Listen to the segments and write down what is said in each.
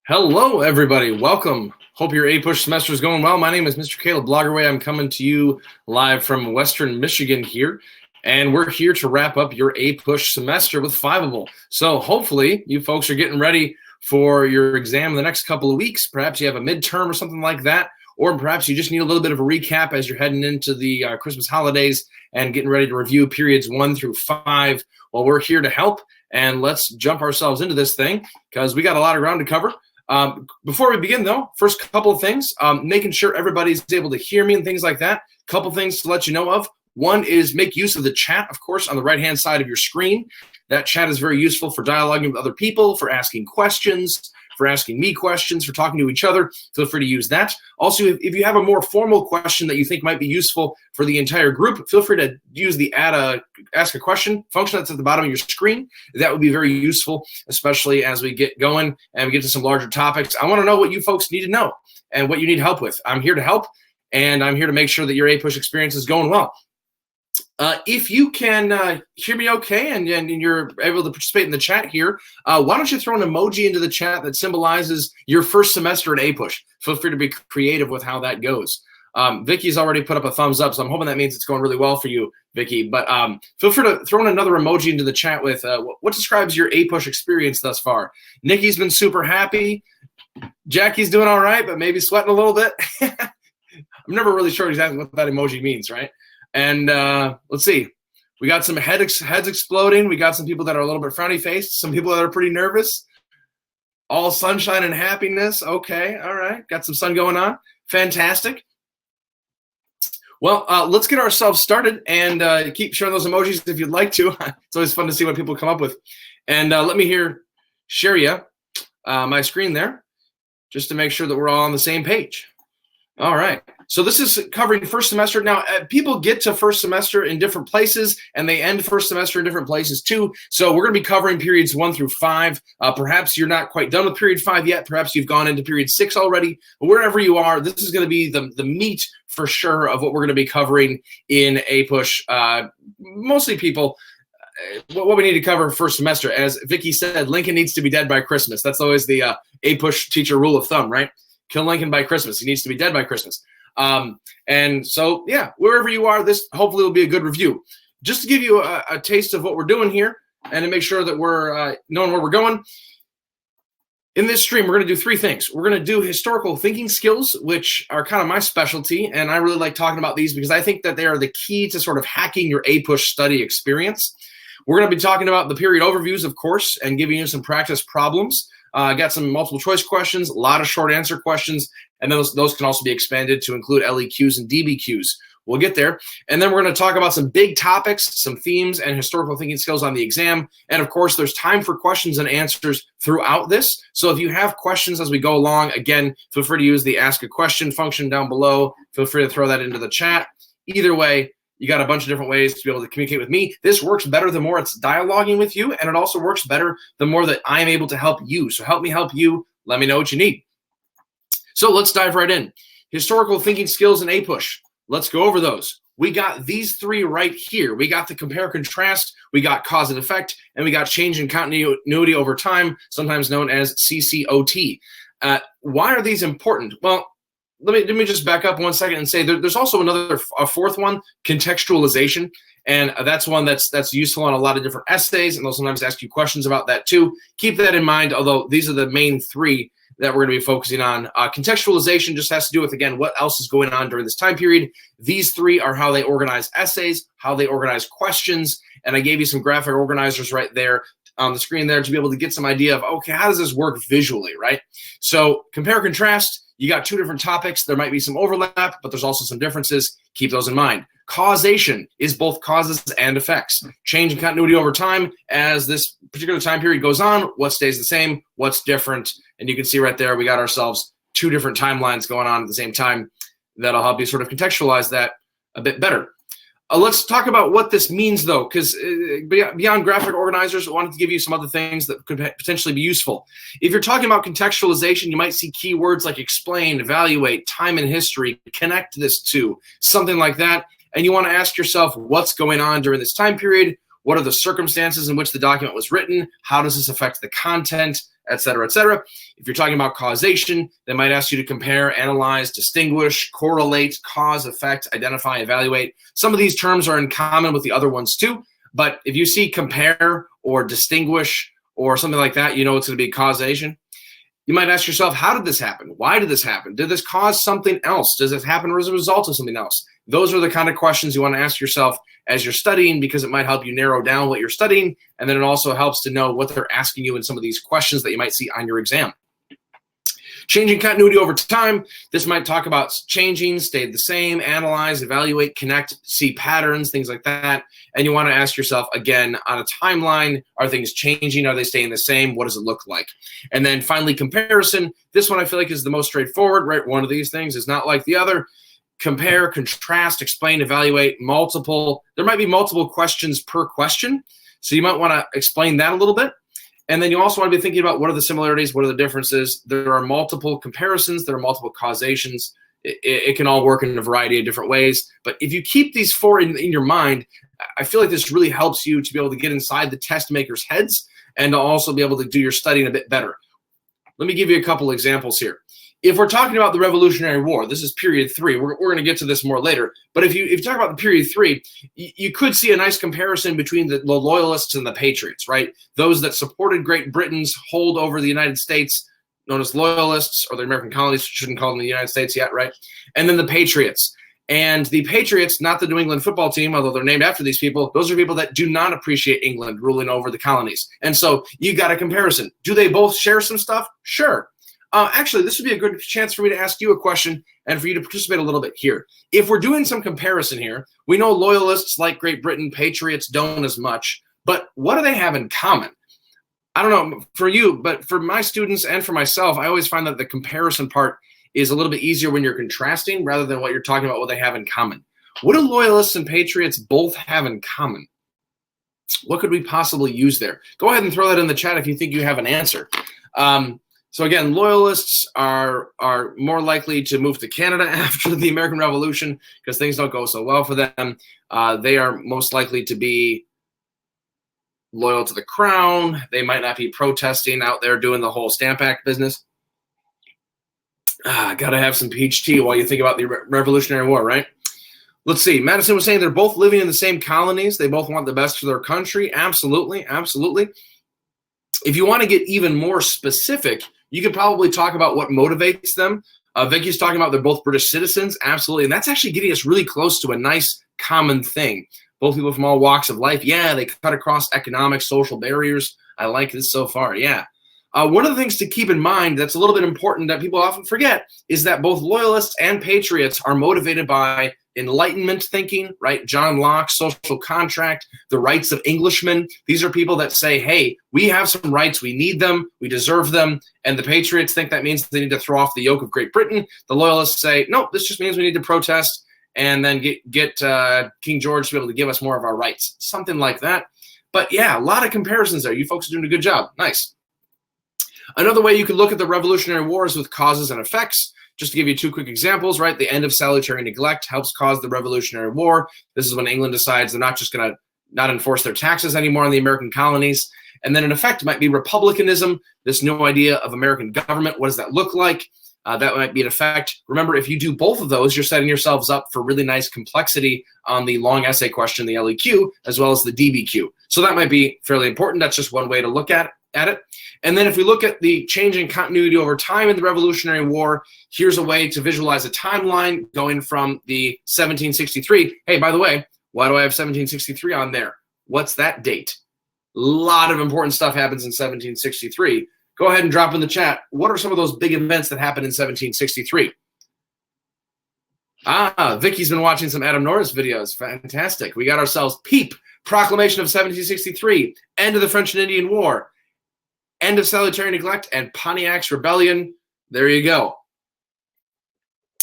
Hello, everybody. Welcome. Hope your APUSH semester is going well. My name is Mr. Caleb Bloggerway. I'm coming to you live from Western Michigan here, and we're here to wrap up your APUSH semester with Fiveable. So hopefully you folks are getting ready for your exam in the next couple of weeks. Perhaps you have a midterm or something like that, or perhaps you just need a little bit of a recap as you're heading into the Christmas holidays and getting ready to review periods 1 through 5. Well, we're here to help, and let's jump ourselves into this thing because we got a lot of ground to cover. Before we begin, though, first couple of things, making sure everybody's able to hear me and things like that. Couple things to let you know of. One is make use of the chat, of course, on the right-hand side of your screen. That chat is very useful for dialoguing with other people, for asking questions, for asking me questions, for talking to each other. Feel free to use that. Also, if you have a more formal question that you think might be useful for the entire group, feel free to use the ask a question function that's at the bottom of your screen. That would be very useful, especially as we get going and we get to some larger topics. I want to know what you folks need to know and what you need help with. I'm here to help, and I'm here to make sure that your APUSH experience is going well. If you can hear me okay and you're able to participate in the chat here, why don't you throw an emoji into the chat that symbolizes your first semester at APUSH? Feel free to be creative with how that goes. Vicky's already put up a thumbs up, so I'm hoping that means it's going really well for you, Vicky. But feel free to throw in another emoji into the chat with what describes your APUSH experience thus far. Nikki's been super happy. Jackie's doing all right, but maybe sweating a little bit. I'm never really sure exactly what that emoji means, right? And let's see, we got some heads exploding. We got some people that are a little bit frowny faced, some people that are pretty nervous. All sunshine and happiness. Okay, all right, got some sun going on. Fantastic. Well, let's get ourselves started and keep sharing those emojis if you'd like to. It's always fun to see what people come up with. And let me share you my screen there just to make sure that we're all on the same page. All right. So this is covering first semester. Now, people get to first semester in different places, and they end first semester in different places too. So we're going to be covering periods 1 through 5. Perhaps you're not quite done with period 5 yet. Perhaps you've gone into period 6 already. But wherever you are, this is going to be the meat for sure of what we're going to be covering in APUSH. Mostly people, what we need to cover first semester. As Vicky said, Lincoln needs to be dead by Christmas. That's always the APUSH teacher rule of thumb, right? Kill Lincoln by Christmas. He needs to be dead by Christmas. And so, yeah, wherever you are, this hopefully will be a good review. Just to give you a taste of what we're doing here and to make sure that we're knowing where we're going. In this stream, we're going to do 3 things. We're going to do historical thinking skills, which are kind of my specialty, and I really like talking about these because I think that they are the key to sort of hacking your APUSH study experience. We're going to be talking about the period overviews, of course, and giving you some practice problems. Got some multiple choice questions, a lot of short answer questions, and those can also be expanded to include LEQs and DBQs. We'll get there. And then we're going to talk about some big topics, some themes, and historical thinking skills on the exam. And of course, there's time for questions and answers throughout this. So if you have questions as we go along, again, feel free to use the ask a question function down below. Feel free to throw that into the chat. Either way, you got a bunch of different ways to be able to communicate with me. This works better the more it's dialoguing with you, and it also works better the more that I'm able to help you. So help me help you. Let me know what you need. So let's dive right in. Historical thinking skills in APUSH. Let's go over those. We got these 3 right here. We got the compare contrast, we got cause and effect, and we got change in continuity over time, sometimes known as CCOT. Why are these important? Well, let me just back up 1 second and say there's also a 4th one, contextualization, and that's one that's useful on a lot of different essays, and they'll sometimes ask you questions about that too. Keep that in mind, although these are the main 3 that we're going to be focusing on. Contextualization just has to do with, again, what else is going on during this time period. These 3 are how they organize essays, how they organize questions, and I gave you some graphic organizers right there on the screen there to be able to get some idea of, okay, how does this work visually, right? So compare contrast. You got 2 different topics. There might be some overlap, but there's also some differences. Keep those in mind. Causation is both causes and effects. Change in continuity over time. As this particular time period goes on, what stays the same, what's different. And you can see right there, we got ourselves 2 different timelines going on at the same time. That'll help you sort of contextualize that a bit better. Let's talk about what this means, though, because beyond graphic organizers, I wanted to give you some other things that could potentially be useful. If you're talking about contextualization, you might see keywords like explain, evaluate, time and history, connect this to, something like that. And you want to ask yourself, what's going on during this time period? What are the circumstances in which the document was written? How does this affect the content, et cetera, et cetera. If you're talking about causation, they might ask you to compare, analyze, distinguish, correlate, cause, effect, identify, evaluate. Some of these terms are in common with the other ones too, but if you see compare or distinguish or something like that, you know it's going to be causation. You might ask yourself, how did this happen? Why did this happen? Did this cause something else? Does this happen as a result of something else? Those are the kind of questions you want to ask yourself as you're studying, because it might help you narrow down what you're studying, and then it also helps to know what they're asking you in some of these questions that you might see on your exam. Changing continuity over time. This might talk about changing, stayed the same, analyze, evaluate, connect, see patterns, things like that. And you want to ask yourself, again, on a timeline, are things changing? Are they staying the same? What does it look like? And then finally, comparison. This one I feel like is the most straightforward, right? One of these things is not like the other. Compare, contrast, explain, evaluate, multiple. There might be multiple questions per question. So you might want to explain that a little bit. And then you also want to be thinking about what are the similarities, what are the differences. There are multiple comparisons, there are multiple causations. It can all work in a variety of different ways. But if you keep these four in your mind, I feel like this really helps you to be able to get inside the test makers' heads and to also be able to do your studying a bit better. Let me give you a couple examples here. If we're talking about the Revolutionary War, this is period 3. We're going to get to this more later. But if you talk about the period 3, you could see a nice comparison between the loyalists and the patriots, right? Those that supported Great Britain's hold over the United States, known as loyalists, or the American colonies, shouldn't call them the United States yet, right? And then the patriots. And the Patriots, not the New England football team, although they're named after these people, those are people that do not appreciate England ruling over the colonies. And so you got a comparison. Do they both share some stuff? Sure. Actually, this would be a good chance for me to ask you a question and for you to participate a little bit here. If we're doing some comparison here, we know loyalists like Great Britain, patriots don't as much, but what do they have in common? I don't know for you, but for my students and for myself, I always find that the comparison part is a little bit easier when you're contrasting rather than what you're talking about, what they have in common. What do loyalists and patriots both have in common? What could we possibly use there? Go ahead and throw that in the chat if you think you have an answer. So again, loyalists are more likely to move to Canada after the American Revolution because things don't go so well for them. They are most likely to be loyal to the crown. They might not be protesting out there doing the whole Stamp Act business. Got to have some peach tea while you think about the Revolutionary War, right? Let's see. Madison was saying they're both living in the same colonies. They both want the best for their country. Absolutely, absolutely. If you want to get even more specific, you could probably talk about what motivates them. Vicky's talking about they're both British citizens. Absolutely. And that's actually getting us really close to a nice common thing. Both people from all walks of life. Yeah, they cut across economic, social barriers. I like this so far. Yeah. One of the things to keep in mind that's a little bit important that people often forget is that both loyalists and patriots are motivated by Enlightenment thinking, right? John Locke, social contract, the rights of Englishmen. These are people that say, hey, we have some rights. We need them. We deserve them. And the patriots think that means they need to throw off the yoke of Great Britain. The loyalists say, no, this just means we need to protest and then get King George to be able to give us more of our rights. Something like that. But yeah, a lot of comparisons there. You folks are doing a good job. Nice. Another way you could look at the Revolutionary War is with causes and effects. Just to give you two quick examples, right? The end of salutary neglect helps cause the Revolutionary War. This is when England decides they're not just going to not enforce their taxes anymore in the American colonies. And then an effect might be republicanism, this new idea of American government. What does that look like? That might be an effect. Remember, if you do both of those, you're setting yourselves up for really nice complexity on the long essay question, the LEQ, as well as the DBQ. So that might be fairly important. That's just one way to look at it. And then if we look at the changing continuity over time in the Revolutionary War, here's a way to visualize a timeline going from the 1763. Hey, by the way, why do I have 1763 on there? What's that date? A lot of important stuff happens in 1763. Go ahead and drop in the chat. What are some of those big events that happened in 1763? Vicky's been watching some Adam Norris videos. Fantastic. We got ourselves PEEP, Proclamation of 1763, end of the French and Indian War, end of salutary neglect, and Pontiac's Rebellion. There you go.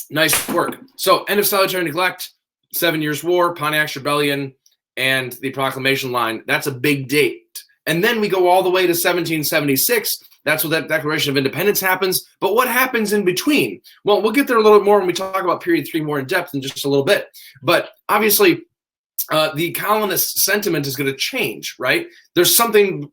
Nice work. So end of salutary neglect, 7 Years' War, Pontiac's Rebellion, and the proclamation line. That's a big date. And then we go all the way to 1776. That's when that Declaration of Independence happens. But what happens in between? Well, we'll get there a little bit more when we talk about period 3 more in depth in just a little bit. But obviously, the colonist sentiment is going to change, right? There's something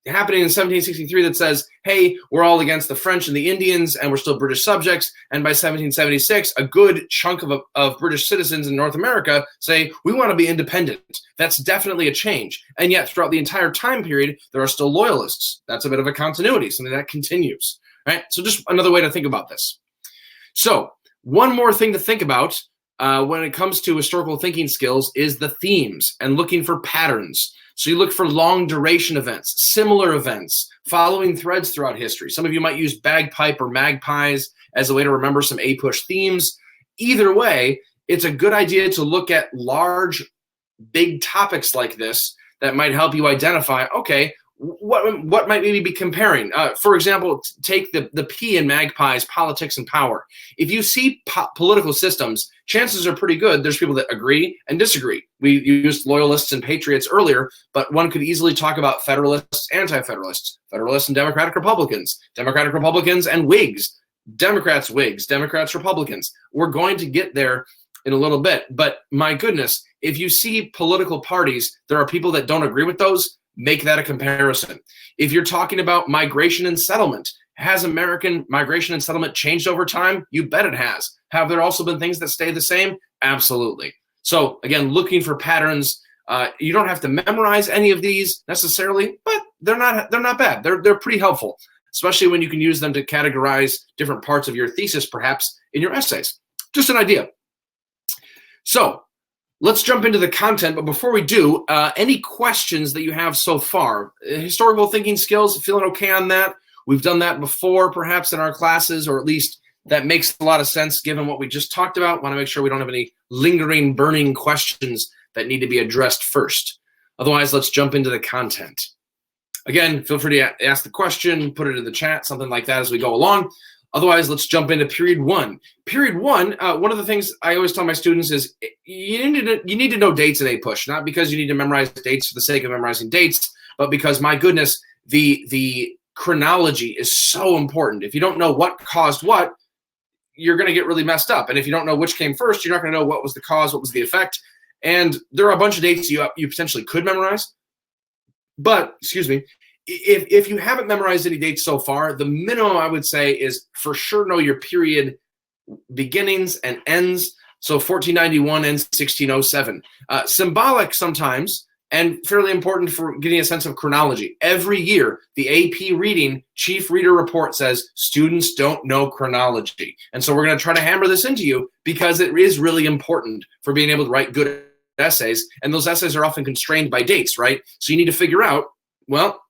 happening in 1763 that says, hey, we're all against the French and the Indians, and we're still British subjects. And by 1776, a good chunk of British citizens in North America say, we want to be independent. That's definitely a change. And yet, throughout the entire time period, there are still loyalists. That's a bit of a continuity, something that continues. Right? So just another way to think about this. So one more thing to think about when it comes to historical thinking skills is the themes and looking for patterns. So you look for long duration events, similar events, following threads throughout history. Some of you might use bagpipe or magpies as a way to remember some APUSH themes. Either way, it's a good idea to look at large, big topics like this that might help you identify, okay, what might maybe be comparing? For example, take the P in magpies, politics and power. If you see political systems, chances are pretty good there's people that agree and disagree. We used loyalists and patriots earlier, but one could easily talk about federalists, anti-federalists, federalists and Democratic Republicans and Whigs, Democrats, Whigs, Democrats, Republicans. We're going to get there in a little bit, but my goodness, if you see political parties, there are people that don't agree with those. Make that a comparison. If you're talking about migration and settlement, has American migration and settlement changed over time? You bet it has. Have there also been things that stay the same? Absolutely. So again, looking for patterns. You don't have to memorize any of these necessarily, but they're not bad. They're pretty helpful, especially when you can use them to categorize different parts of your thesis, perhaps in your essays. Just an idea. So let's jump into the content, but before we do, any questions that you have so far? Historical thinking skills, feeling okay on that? We've done that before, perhaps in our classes, or at least that makes a lot of sense given what we just talked about. Want to make sure we don't have any lingering, burning questions that need to be addressed first. Otherwise, let's jump into the content. Again, feel free to ask the question, put it in the chat, something like that as we go along. Otherwise, let's jump into period one. Period one, one of the things I always tell my students is you need to know dates in APUSH, not because you need to memorize dates for the sake of memorizing dates, but because, my goodness, the chronology is so important. If you don't know what caused what, you're going to get really messed up. And if you don't know which came first, you're not going to know what was the cause, what was the effect. And there are a bunch of dates you potentially could memorize. But, excuse me, if you haven't memorized any dates so far, the minimum I would say is for sure know your period beginnings and ends. So 1491 and 1607. Symbolic sometimes and fairly important for getting a sense of chronology. Every year, the AP reading chief reader report says students don't know chronology. And so we're going to try to hammer this into you because it is really important for being able to write good essays. And those essays are often constrained by dates, right? So you need to figure out, well,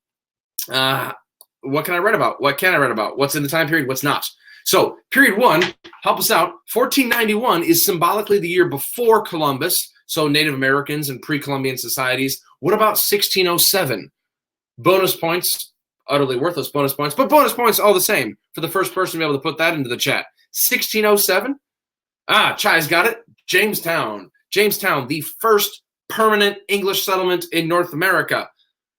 what can I write about? What can I write about? What's in the time period? What's not? So period one, help us out. 1491 is symbolically the year before Columbus, so Native Americans and pre-Columbian societies. What about 1607? Bonus points, utterly worthless bonus points, but bonus points all the same for the first person to be able to put that into the chat. 1607? Chai's got it. Jamestown. Jamestown, the first permanent English settlement in North America,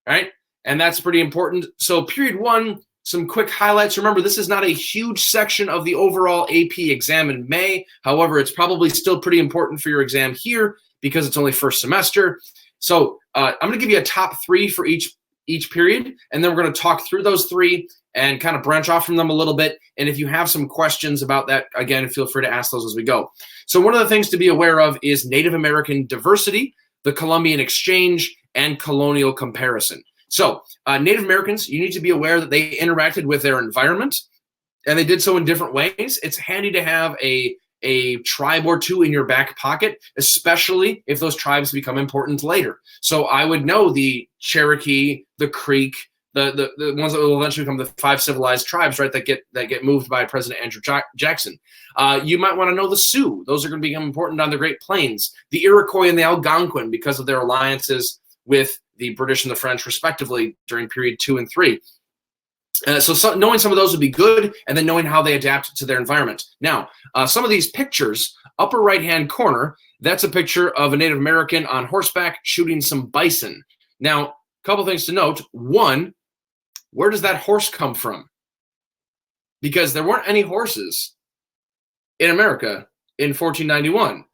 right? And that's pretty important. So period one, some quick highlights. Remember, this is not a huge section of the overall AP exam in May. However, it's probably still pretty important for your exam here because it's only first semester. So I'm going to give you a top three for each period, and then we're going to talk through those three and kind of branch off from them a little bit. And if you have some questions about that, again, feel free to ask those as we go. So one of the things to be aware of is Native American diversity, the Columbian Exchange, and colonial comparison. So Native Americans, you need to be aware that they interacted with their environment, and they did so in different ways. It's handy to have a tribe or two in your back pocket, especially if those tribes become important later. So I would know the Cherokee, the Creek, the ones that will eventually become the 5 civilized tribes, right? That get moved by President Andrew Jackson. You might want to know the Sioux; those are going to become important on the Great Plains. The Iroquois and the Algonquin, because of their alliances with the British and the French, respectively, during period 2 and 3. So knowing some of those would be good, and then knowing how they adapt to their environment. Now, some of these pictures, upper right-hand corner, that's a picture of a Native American on horseback shooting some bison. Now, a couple things to note. One, where does that horse come from? Because there weren't any horses in America in 1491.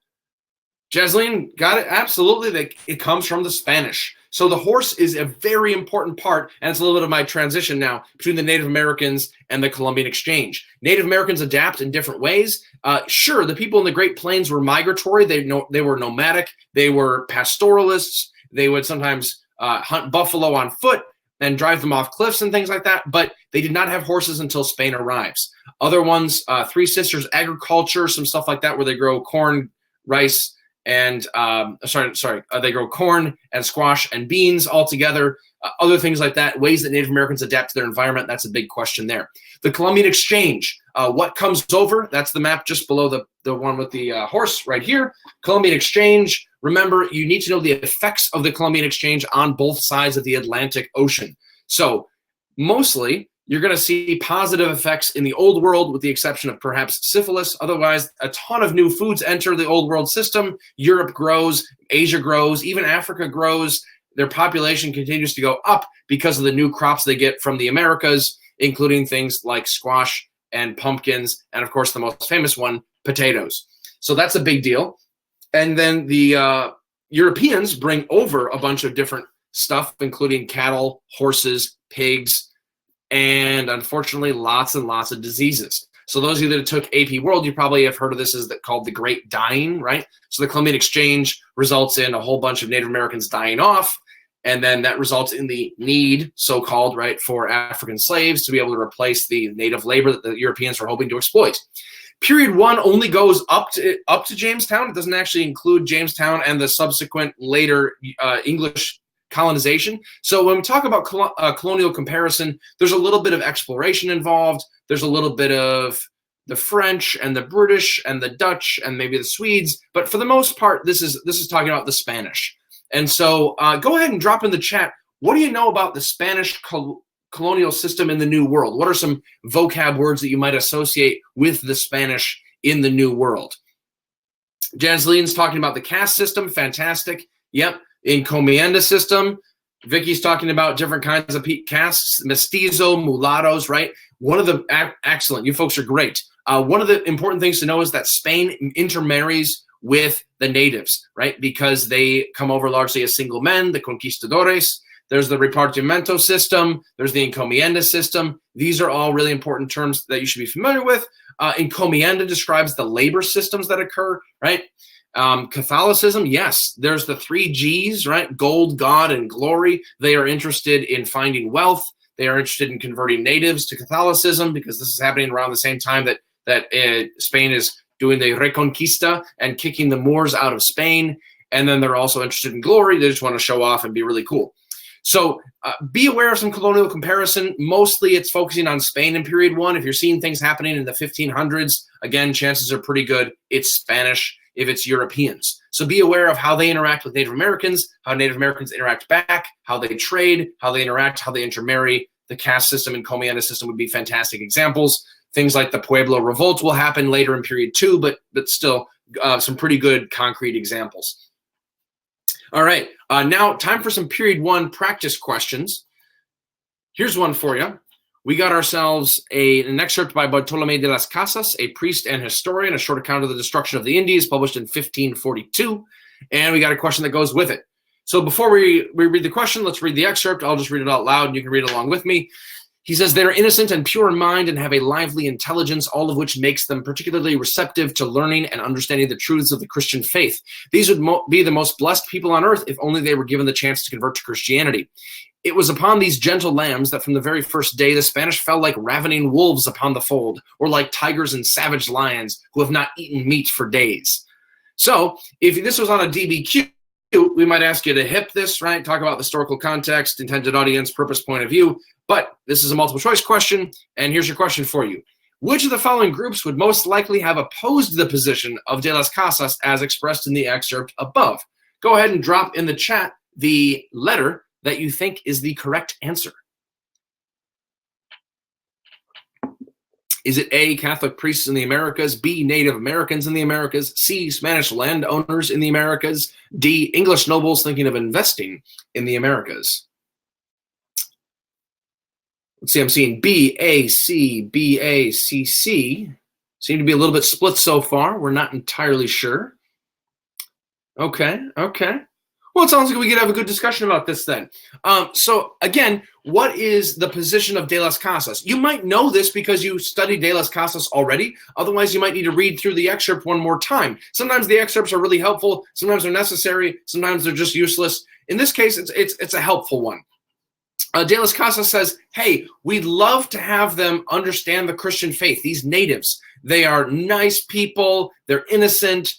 Jasleen, got it? Absolutely. It comes from the Spanish. So the horse is a very important part, and it's a little bit of my transition now between the Native Americans and the Columbian Exchange. Native Americans adapt in different ways. Sure, the people in the Great Plains were migratory. They were nomadic. They were pastoralists. They would sometimes hunt buffalo on foot and drive them off cliffs and things like that, but they did not have horses until Spain arrives. Other ones, Three Sisters agriculture, some stuff like that where they grow corn, rice, and they grow corn and squash and beans all together, other things like that, ways that Native Americans adapt to their environment. That's a big question there. The Columbian Exchange, what comes over? That's the map just below the one with the horse right here. Columbian Exchange, remember, you need to know the effects of the Columbian Exchange on both sides of the Atlantic Ocean. So mostly, you're going to see positive effects in the old world with the exception of perhaps syphilis. Otherwise, a ton of new foods enter the old world system. Europe grows, Asia grows, even Africa grows. Their population continues to go up because of the new crops they get from the Americas, including things like squash and pumpkins, and of course, the most famous one, potatoes. So that's a big deal. And then the Europeans bring over a bunch of different stuff, including cattle, horses, pigs, and unfortunately, lots and lots of diseases. So those of you that took AP World, you probably have heard of this as called the Great Dying, right? So the Columbian Exchange results in a whole bunch of Native Americans dying off, and then that results in the need, so-called, right, for African slaves to be able to replace the native labor that the Europeans were hoping to exploit. Period 1 only goes up to Jamestown. It doesn't actually include Jamestown and the subsequent later English colonization. So when we talk about colonial comparison, there's a little bit of exploration involved. There's a little bit of the French and the British and the Dutch and maybe the Swedes, but for the most part, this is talking about the Spanish. And so go ahead and drop in the chat. What do you know about the Spanish colonial system in the New World? What are some vocab words that you might associate with the Spanish in the New World? Janslene's talking about the caste system. Fantastic. Yep. Encomienda system. Vicky's talking about different kinds of castes, mestizo, mulattoes, right? One of the, excellent, you folks are great. One of the important things to know is that Spain intermarries with the natives, right? Because they come over largely as single men, the conquistadores. There's the repartimiento system. There's the encomienda system. These are all really important terms that you should be familiar with. Encomienda describes the labor systems that occur, right? Catholicism, yes, there's the 3 G's, right? Gold, God, and glory. They are interested in finding wealth. They are interested in converting natives to Catholicism because this is happening around the same time that Spain is doing the Reconquista and kicking the Moors out of Spain. And then they're also interested in glory. They just want to show off and be really cool. So be aware of some colonial comparison. Mostly it's focusing on Spain in period 1. If you're seeing things happening in the 1500s, again, chances are pretty good it's Spanish if it's Europeans. So be aware of how they interact with Native Americans, how Native Americans interact back, how they trade, how they interact, how they intermarry. The caste system and Encomienda system would be fantastic examples. Things like the Pueblo Revolt will happen later in period 2, but still some pretty good concrete examples. All right, now time for some period 1 practice questions. Here's one for you. We got ourselves an excerpt by Bartolomé de las Casas, a priest and historian, a short account of the destruction of the Indies, published in 1542. And we got a question that goes with it. So before we read the question, let's read the excerpt. I'll just read it out loud and you can read along with me. He says, they are innocent and pure in mind and have a lively intelligence, all of which makes them particularly receptive to learning and understanding the truths of the Christian faith. These would be the most blessed people on earth if only they were given the chance to convert to Christianity. It was upon these gentle lambs that from the very first day the Spanish fell like ravening wolves upon the fold, or like tigers and savage lions who have not eaten meat for days. So if this was on a DBQ, we might ask you to hip this, right? Talk about the historical context, intended audience, purpose, point of view. But this is a multiple choice question, and here's your question for you. Which of the following groups would most likely have opposed the position of De las Casas as expressed in the excerpt above? Go ahead and drop in the chat the letter that you think is the correct answer. Is it A, Catholic priests in the Americas, B, Native Americans in the Americas, C, Spanish landowners in the Americas, D, English nobles thinking of investing in the Americas? Let's see, I'm seeing B, A, C, B, A, C, C. Seem to be a little bit split so far. We're not entirely sure. Okay. Well, it sounds like we could have a good discussion about this then. So again, what is the position of De las Casas? You might know this because you studied De las Casas already. Otherwise, you might need to read through the excerpt one more time. Sometimes the excerpts are really helpful. Sometimes they're necessary. Sometimes they're just useless. In this case, it's a helpful one. De las Casas says, hey, we'd love to have them understand the Christian faith. These natives, they are nice people. They're innocent.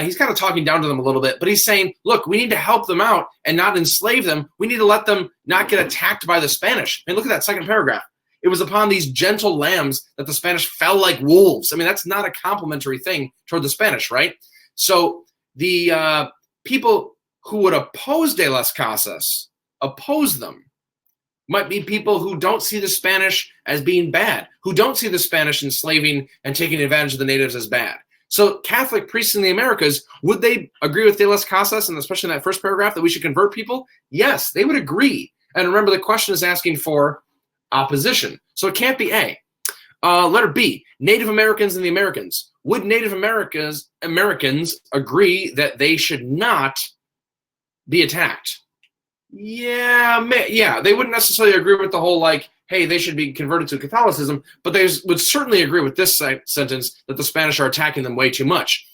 He's kind of talking down to them a little bit, but he's saying, look, we need to help them out and not enslave them. We need to let them not get attacked by the Spanish. And look at that second paragraph. It was upon these gentle lambs that the Spanish fell like wolves. I mean, that's not a complimentary thing toward the Spanish, right? So the people who would oppose De las Casas, oppose them, might be people who don't see the Spanish as being bad, who don't see the Spanish enslaving and taking advantage of the natives as bad. So Catholic priests in the Americas, would they agree with De las Casas, and especially in that first paragraph, that we should convert people? Yes, they would agree. And remember, the question is asking for opposition. So it can't be A. Letter B, Native Americans in the Americans. Would Native Americans agree that they should not be attacked? Yeah, they wouldn't necessarily agree with the whole, like, hey, they should be converted to Catholicism, but they would certainly agree with this sentence that the Spanish are attacking them way too much.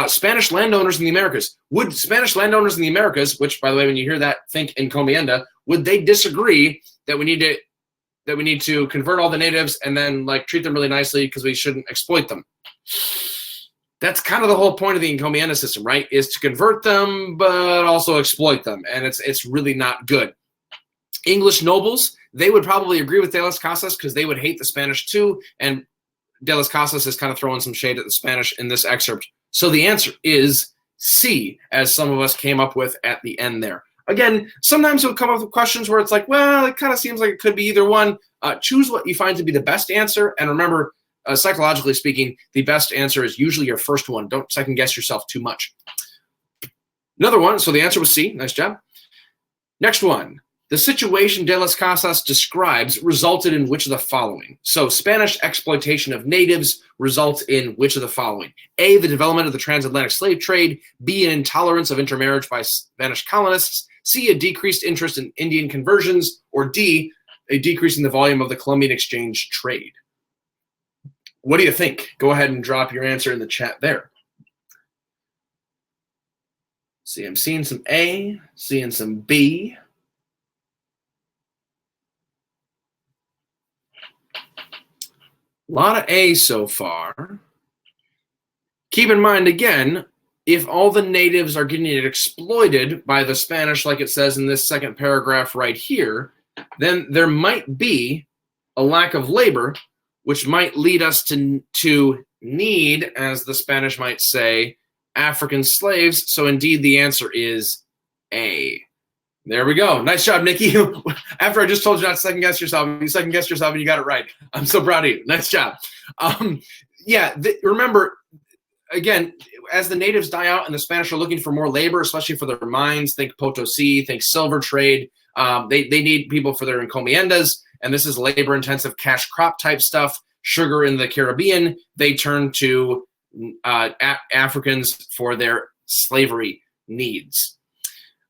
Spanish landowners in the Americas. Would Spanish landowners in the Americas, which, by the way, when you hear that, think encomienda, would they disagree that we need to convert all the natives and then like treat them really nicely because we shouldn't exploit them? That's kind of the whole point of the encomienda system, right? Is to convert them, but also exploit them. And it's really not good. English nobles, they would probably agree with De las Casas because they would hate the Spanish too. And De las Casas is kind of throwing some shade at the Spanish in this excerpt. So the answer is C, as some of us came up with at the end there. Again, sometimes we'll come up with questions where it's like, well, it kind of seems like it could be either one. Choose what you find to be the best answer. And remember, psychologically speaking, the best answer is usually your first one. Don't second guess yourself too much. Another one. So the answer was C. Nice job. Next one. The situation De las Casas describes resulted in which of the following? So Spanish exploitation of natives results in which of the following? A, the development of the transatlantic slave trade. B, an intolerance of intermarriage by Spanish colonists. C, a decreased interest in Indian conversions. Or D, a decrease in the volume of the Columbian Exchange trade. What do you think? Go ahead and drop your answer in the chat there. See, I'm seeing some A, seeing some B. A lot of A so far. Keep in mind, again, if all the natives are getting exploited by the Spanish, like it says in this second paragraph right here, then there might be a lack of labor, which might lead us to need, as the Spanish might say, African slaves. So indeed, the answer is A. There we go. Nice job, Nikki. After I just told you not to second guess yourself, you second guessed yourself and you got it right. I'm so proud of you. Nice job. Remember, again, as the natives die out and the Spanish are looking for more labor, especially for their mines, think Potosi, think silver trade. They need people for their encomiendas, and this is labor-intensive cash crop type stuff. Sugar in the Caribbean, they turn to Africans for their slavery needs.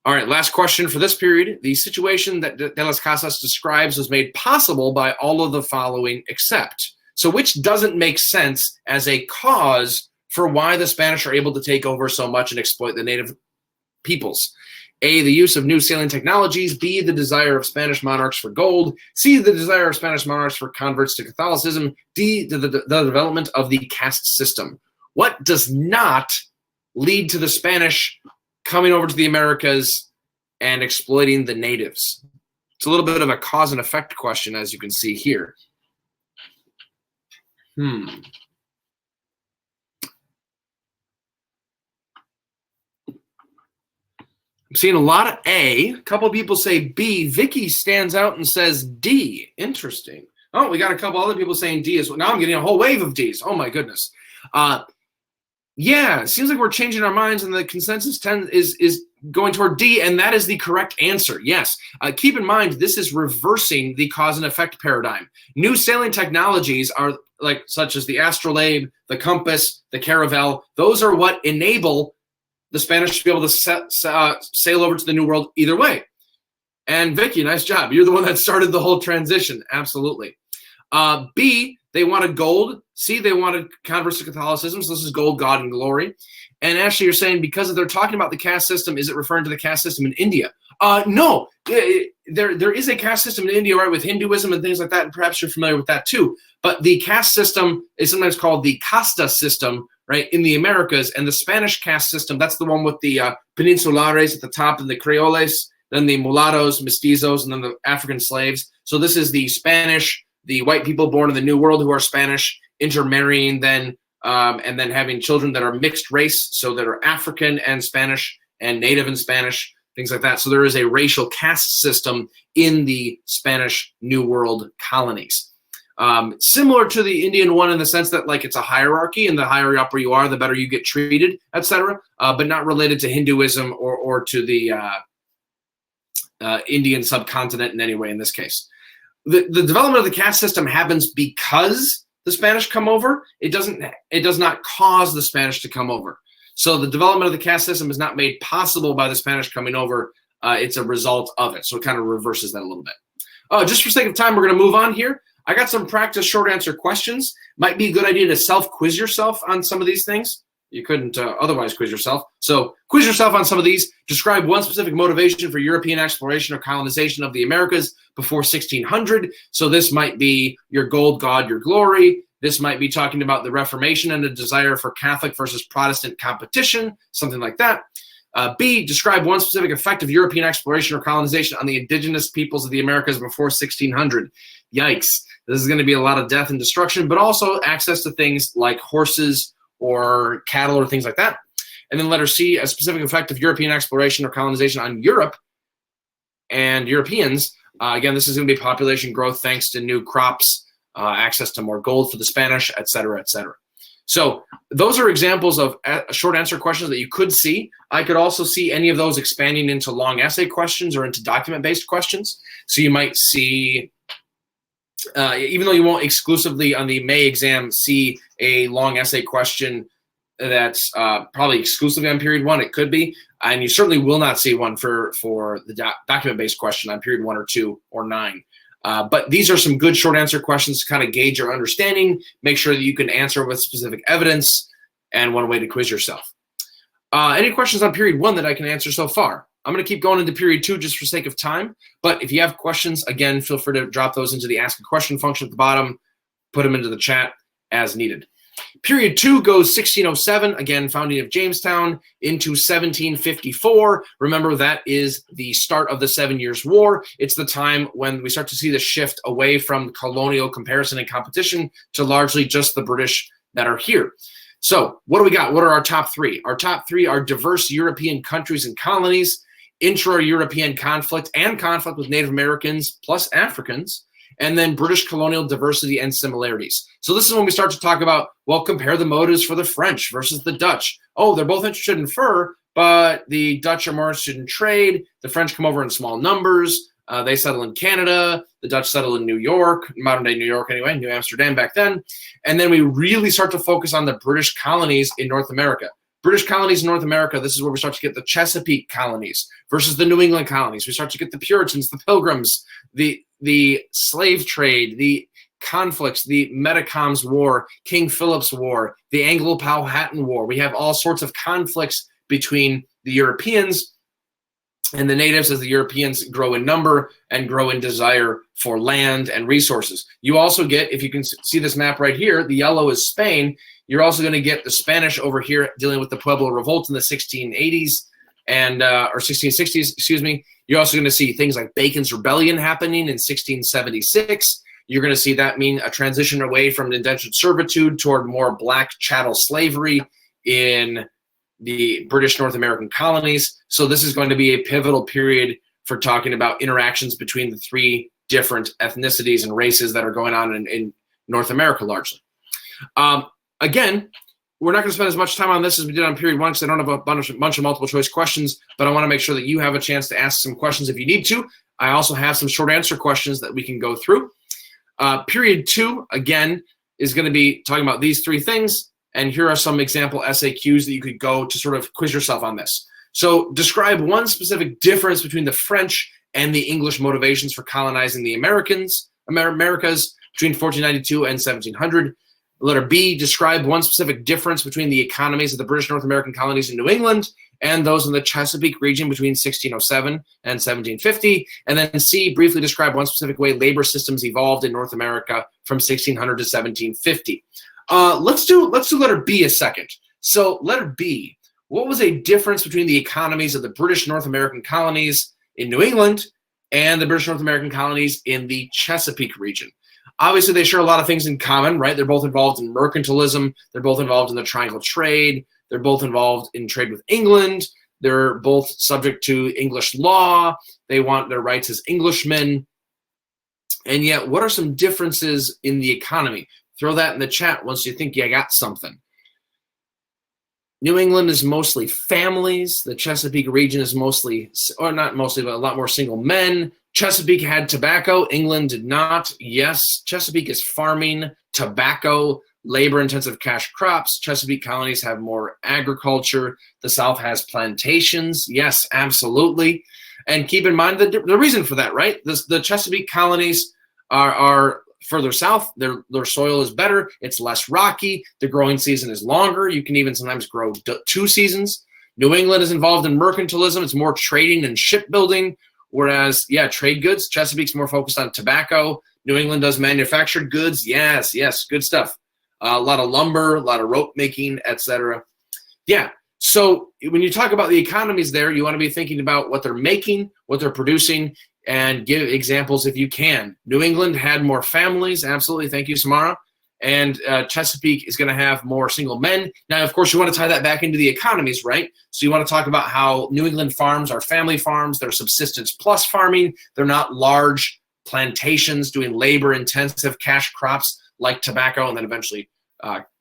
All right, last question for this period. The situation that De las Casas describes was made possible by all of the following except. So which doesn't make sense as a cause for why the Spanish are able to take over so much and exploit the native peoples? A, the use of new sailing technologies. B, the desire of Spanish monarchs for gold. C, the desire of Spanish monarchs for converts to Catholicism. D, the development of the caste system. What does not lead to the Spanish coming over to the Americas and exploiting the natives? It's a little bit of a cause and effect question, as you can see here. I'm seeing a lot of A. A couple of people say B. Vicky stands out and says D. Interesting. Oh, we got a couple other people saying D as well. Now I'm getting a whole wave of Ds. Oh, my goodness. Yeah, it seems like we're changing our minds, and the consensus is going toward D, and that is the correct answer. Yes. Keep in mind, this is reversing the cause and effect paradigm. New sailing technologies are such as the astrolabe, the compass, the caravel. Those are what enable the Spanish to be able to sail over to the New World either way. And Vicky, nice job. You're the one that started the whole transition. Absolutely. B, they wanted gold. C, they wanted converts to Catholicism. So this is gold, God, and glory. And Ashley, you're saying because they're talking about the caste system, is it referring to the caste system in India? No. There is a caste system in India, right, with Hinduism and things like that, and perhaps you're familiar with that too. But the caste system is sometimes called the casta system, right, in the Americas, and the Spanish caste system, that's the one with the peninsulares at the top and the creoles, then the mulattoes, mestizos, and then the African slaves. So this is the Spanish, the white people born in the New World who are Spanish, intermarrying then, and then having children that are mixed race, so that are African and Spanish and native and Spanish, things like that. So there is a racial caste system in the Spanish New World colonies. Similar to the Indian one in the sense that like it's a hierarchy, and the higher up you are, the better you get treated, etc. But not related to Hinduism or to the Indian subcontinent in any way in this case. The development of the caste system happens because the Spanish come over. It does not cause the Spanish to come over. So the development of the caste system is not made possible by the Spanish coming over. It's a result of it. So it kind of reverses that a little bit. Just for sake of time, we're going to move on here. I got some practice short answer questions. Might be a good idea to self-quiz yourself on some of these things. You couldn't otherwise quiz yourself. So quiz yourself on some of these. Describe one specific motivation for European exploration or colonization of the Americas before 1600. So this might be your gold, God, your glory. This might be talking about the Reformation and a desire for Catholic versus Protestant competition, something like that. B, describe one specific effect of European exploration or colonization on the indigenous peoples of the Americas before 1600. Yikes. This is going to be a lot of death and destruction, but also access to things like horses or cattle or things like that. And then letter C, a specific effect of European exploration or colonization on Europe and Europeans. Again, this is going to be population growth thanks to new crops, access to more gold for the Spanish, et cetera, et cetera. So those are examples of short answer questions that you could see. I could also see any of those expanding into long essay questions or into document-based questions. So you might see, even though you won't exclusively on the May exam see a long essay question that's probably exclusively on period 1, it could be, and you certainly will not see one for the document-based question on period 1 or 2 or 9. But these are some good short answer questions to kind of gauge your understanding, make sure that you can answer with specific evidence, and one way to quiz yourself. Any questions on period 1 that I can answer so far? I'm going to keep going into period 2 just for sake of time. But if you have questions, again, feel free to drop those into the ask a question function at the bottom, put them into the chat as needed. Period 2 goes 1607, again, founding of Jamestown, into 1754. Remember, that is the start of the 7 Years' War. It's the time when we start to see the shift away from colonial comparison and competition to largely just the British that are here. So what do we got? What are our top 3? Our top 3 are diverse European countries and colonies, intra-European conflict and conflict with Native Americans plus Africans, and then British colonial diversity and similarities. So this is when we start to talk about, well, compare the motives for the French versus the Dutch. Oh, they're both interested in fur, but the Dutch are more interested in trade. The French come over in small numbers. They settle in Canada. The Dutch settle in New York, modern-day New York anyway, New Amsterdam back then. And then we really start to focus on the British colonies in North America. British colonies in North America, this is where we start to get the Chesapeake colonies versus the New England colonies. We start to get the Puritans, the Pilgrims, the slave trade, the conflicts, the Metacoms War, King Philip's War, the Anglo-Powhatan War. We have all sorts of conflicts between the Europeans and the natives as the Europeans grow in number and grow in desire for land and resources. You also get, if you can see this map right here, the yellow is Spain. You're also going to get the Spanish over here dealing with the Pueblo Revolt in the 1680s and or 1660s, excuse me. You're also going to see things like Bacon's Rebellion happening in 1676. You're going to see that mean a transition away from indentured servitude toward more black chattel slavery in the British North American colonies. So this is going to be a pivotal period for talking about interactions between the 3 different ethnicities and races that are going on in North America largely. Again, we're not going to spend as much time on this as we did on period 1 because I don't have a bunch of multiple choice questions, but I want to make sure that you have a chance to ask some questions if you need to. I also have some short answer questions that we can go through. Period 2, again, is going to be talking about these 3 things, And here are some example SAQs that you could go to sort of quiz yourself on this. So describe one specific difference between the French and the English motivations for colonizing the Americas between 1492 and 1700. Letter B, describe one specific difference between the economies of the British North American colonies in New England and those in the Chesapeake region between 1607 and 1750. And then C, briefly describe one specific way labor systems evolved in North America from 1600 to 1750. Let's do letter B a second. So letter B, what was a difference between the economies of the British North American colonies in New England and the British North American colonies in the Chesapeake region? Obviously, they share a lot of things in common, right? They're both involved in mercantilism. They're both involved in the triangle trade. They're both involved in trade with England. They're both subject to English law. They want their rights as Englishmen. And yet, what are some differences in the economy? Throw that in the chat once you think you got something. New England is mostly families. The Chesapeake region is mostly, or not mostly, but a lot more single men. Chesapeake had tobacco. England did not. Yes, Chesapeake is farming, tobacco, labor-intensive cash crops. Chesapeake colonies have more agriculture. The South has plantations. Yes, absolutely. And keep in mind the reason for that, right? The Chesapeake colonies are further south. Their soil is better. It's less rocky. The growing season is longer. You can even sometimes grow 2 seasons. New England is involved in mercantilism. It's more trading and shipbuilding. Whereas, yeah, trade goods, Chesapeake's more focused on tobacco. New England does manufactured goods. Yes, good stuff. A lot of lumber, a lot of rope making, etc. Yeah, so when you talk about the economies there, you want to be thinking about what they're making, what they're producing, and give examples if you can. New England had more families. Absolutely. Thank you, Samara. And Chesapeake is going to have more single men. Now, of course, you want to tie that back into the economies, right? So you want to talk about how New England farms are family farms. They're subsistence plus farming. They're not large plantations doing labor-intensive cash crops like tobacco and then eventually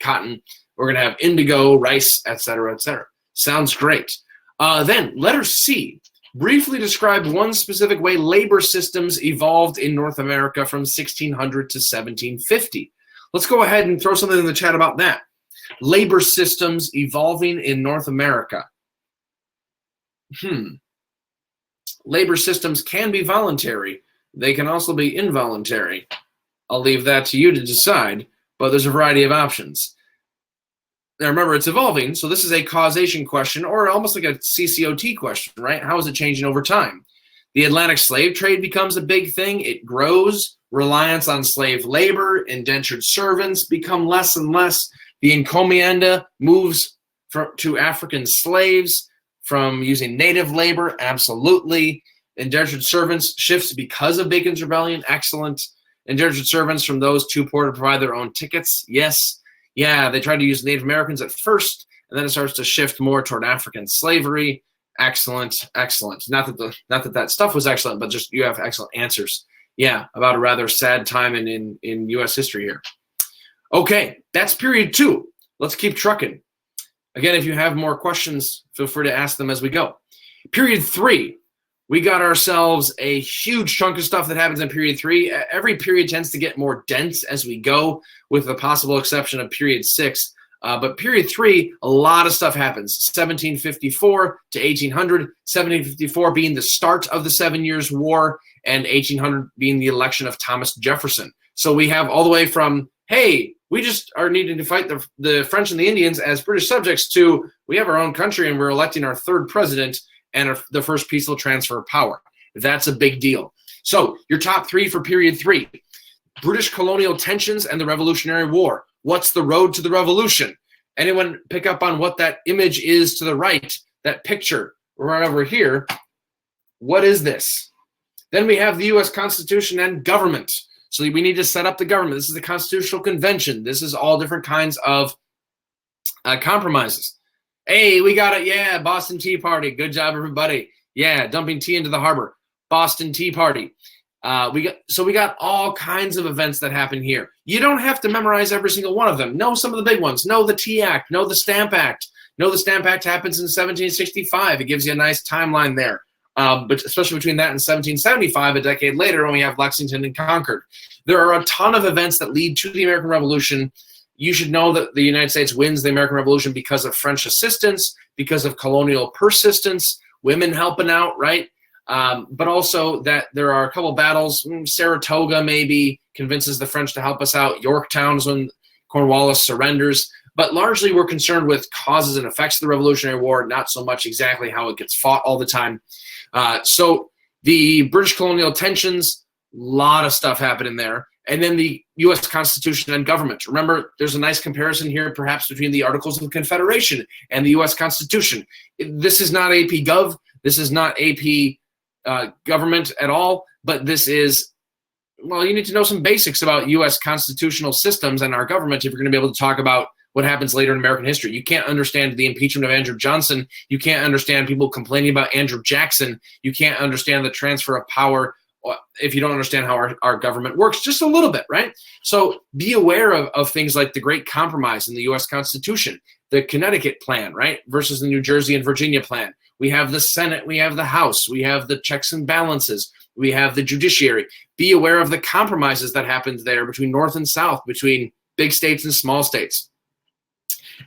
cotton. We're going to have indigo, rice, et cetera, et cetera. Sounds great. Then letter C. Briefly describe one specific way labor systems evolved in North America from 1600 to 1750. Let's go ahead and throw something in the chat about that. Labor systems evolving in North America. Labor systems can be voluntary. They can also be involuntary. I'll leave that to you to decide, but there's a variety of options. Now remember, it's evolving, so this is a causation question, or almost like a CCOT question, right? How is it changing over time? The Atlantic slave trade becomes a big thing. It grows. Reliance on slave labor, indentured servants become less and less. The encomienda moves to African slaves from using native labor. Absolutely. Indentured servants shifts because of Bacon's Rebellion. Excellent. Indentured servants from those too poor to provide their own tickets. Yes. Yeah, they tried to use Native Americans at first, and then it starts to shift more toward African slavery. Excellent, excellent. Not that that stuff was excellent, but just you have excellent answers. Yeah, about a rather sad time in U.S. history here. Okay, that's period 2. Let's keep trucking. Again, if you have more questions, feel free to ask them as we go. Period 3. We got ourselves a huge chunk of stuff that happens in period 3. Every period tends to get more dense as we go, with the possible exception of period 6. But period 3, a lot of stuff happens. 1754 to 1800, 1754 being the start of the 7 Years' War, and 1800 being the election of Thomas Jefferson. So we have all the way from, hey, we just are needing to fight the French and the Indians as British subjects, to we have our own country and we're electing our 3rd president and the first peaceful transfer of power. That's a big deal. So your top 3 for period 3. British colonial tensions and the Revolutionary War. What's the road to the revolution? Anyone pick up on what that image is to the right? That picture right over here. What is this? Then we have the U.S. Constitution and government. So we need to set up the government. This is the Constitutional Convention. This is all different kinds of compromises. Hey, we got it. Yeah, Boston Tea Party. Good job, everybody. Yeah, dumping tea into the harbor. Boston Tea Party. We got all kinds of events that happen here. You don't have to memorize every single one of them. Know some of the big ones. Know the Tea Act. Know the Stamp Act. Know the Stamp Act happens in 1765. It gives you a nice timeline there. But especially between that and 1775, a decade later, when we have Lexington and Concord. There are a ton of events that lead to the American Revolution. You should know that the United States wins the American Revolution because of French assistance, because of colonial persistence, women helping out, right? But also that there are a couple battles. Saratoga maybe convinces the French to help us out. Yorktown is when Cornwallis surrenders. But largely we're concerned with causes and effects of the Revolutionary War, not so much exactly how it gets fought all the time. So the British colonial tensions, a lot of stuff happening there. And then the U.S. Constitution and government. Remember, there's a nice comparison here perhaps between the Articles of Confederation and the U.S. Constitution. This is not AP Gov. This is not AP government at all, but this is, well, you need to know some basics about U.S. constitutional systems and our government if you're going to be able to talk about what happens later in American history. You can't understand the impeachment of Andrew Johnson. You can't understand people complaining about Andrew Jackson. You can't understand the transfer of power if you don't understand how our government works just a little bit, right? So be aware of things like the Great Compromise in the U.S. Constitution, the Connecticut Plan, right, versus the New Jersey and Virginia Plan. We have the Senate, we have the House, we have the checks and balances, we have the judiciary. Be aware of the compromises that happened there between North and South, between big states and small states.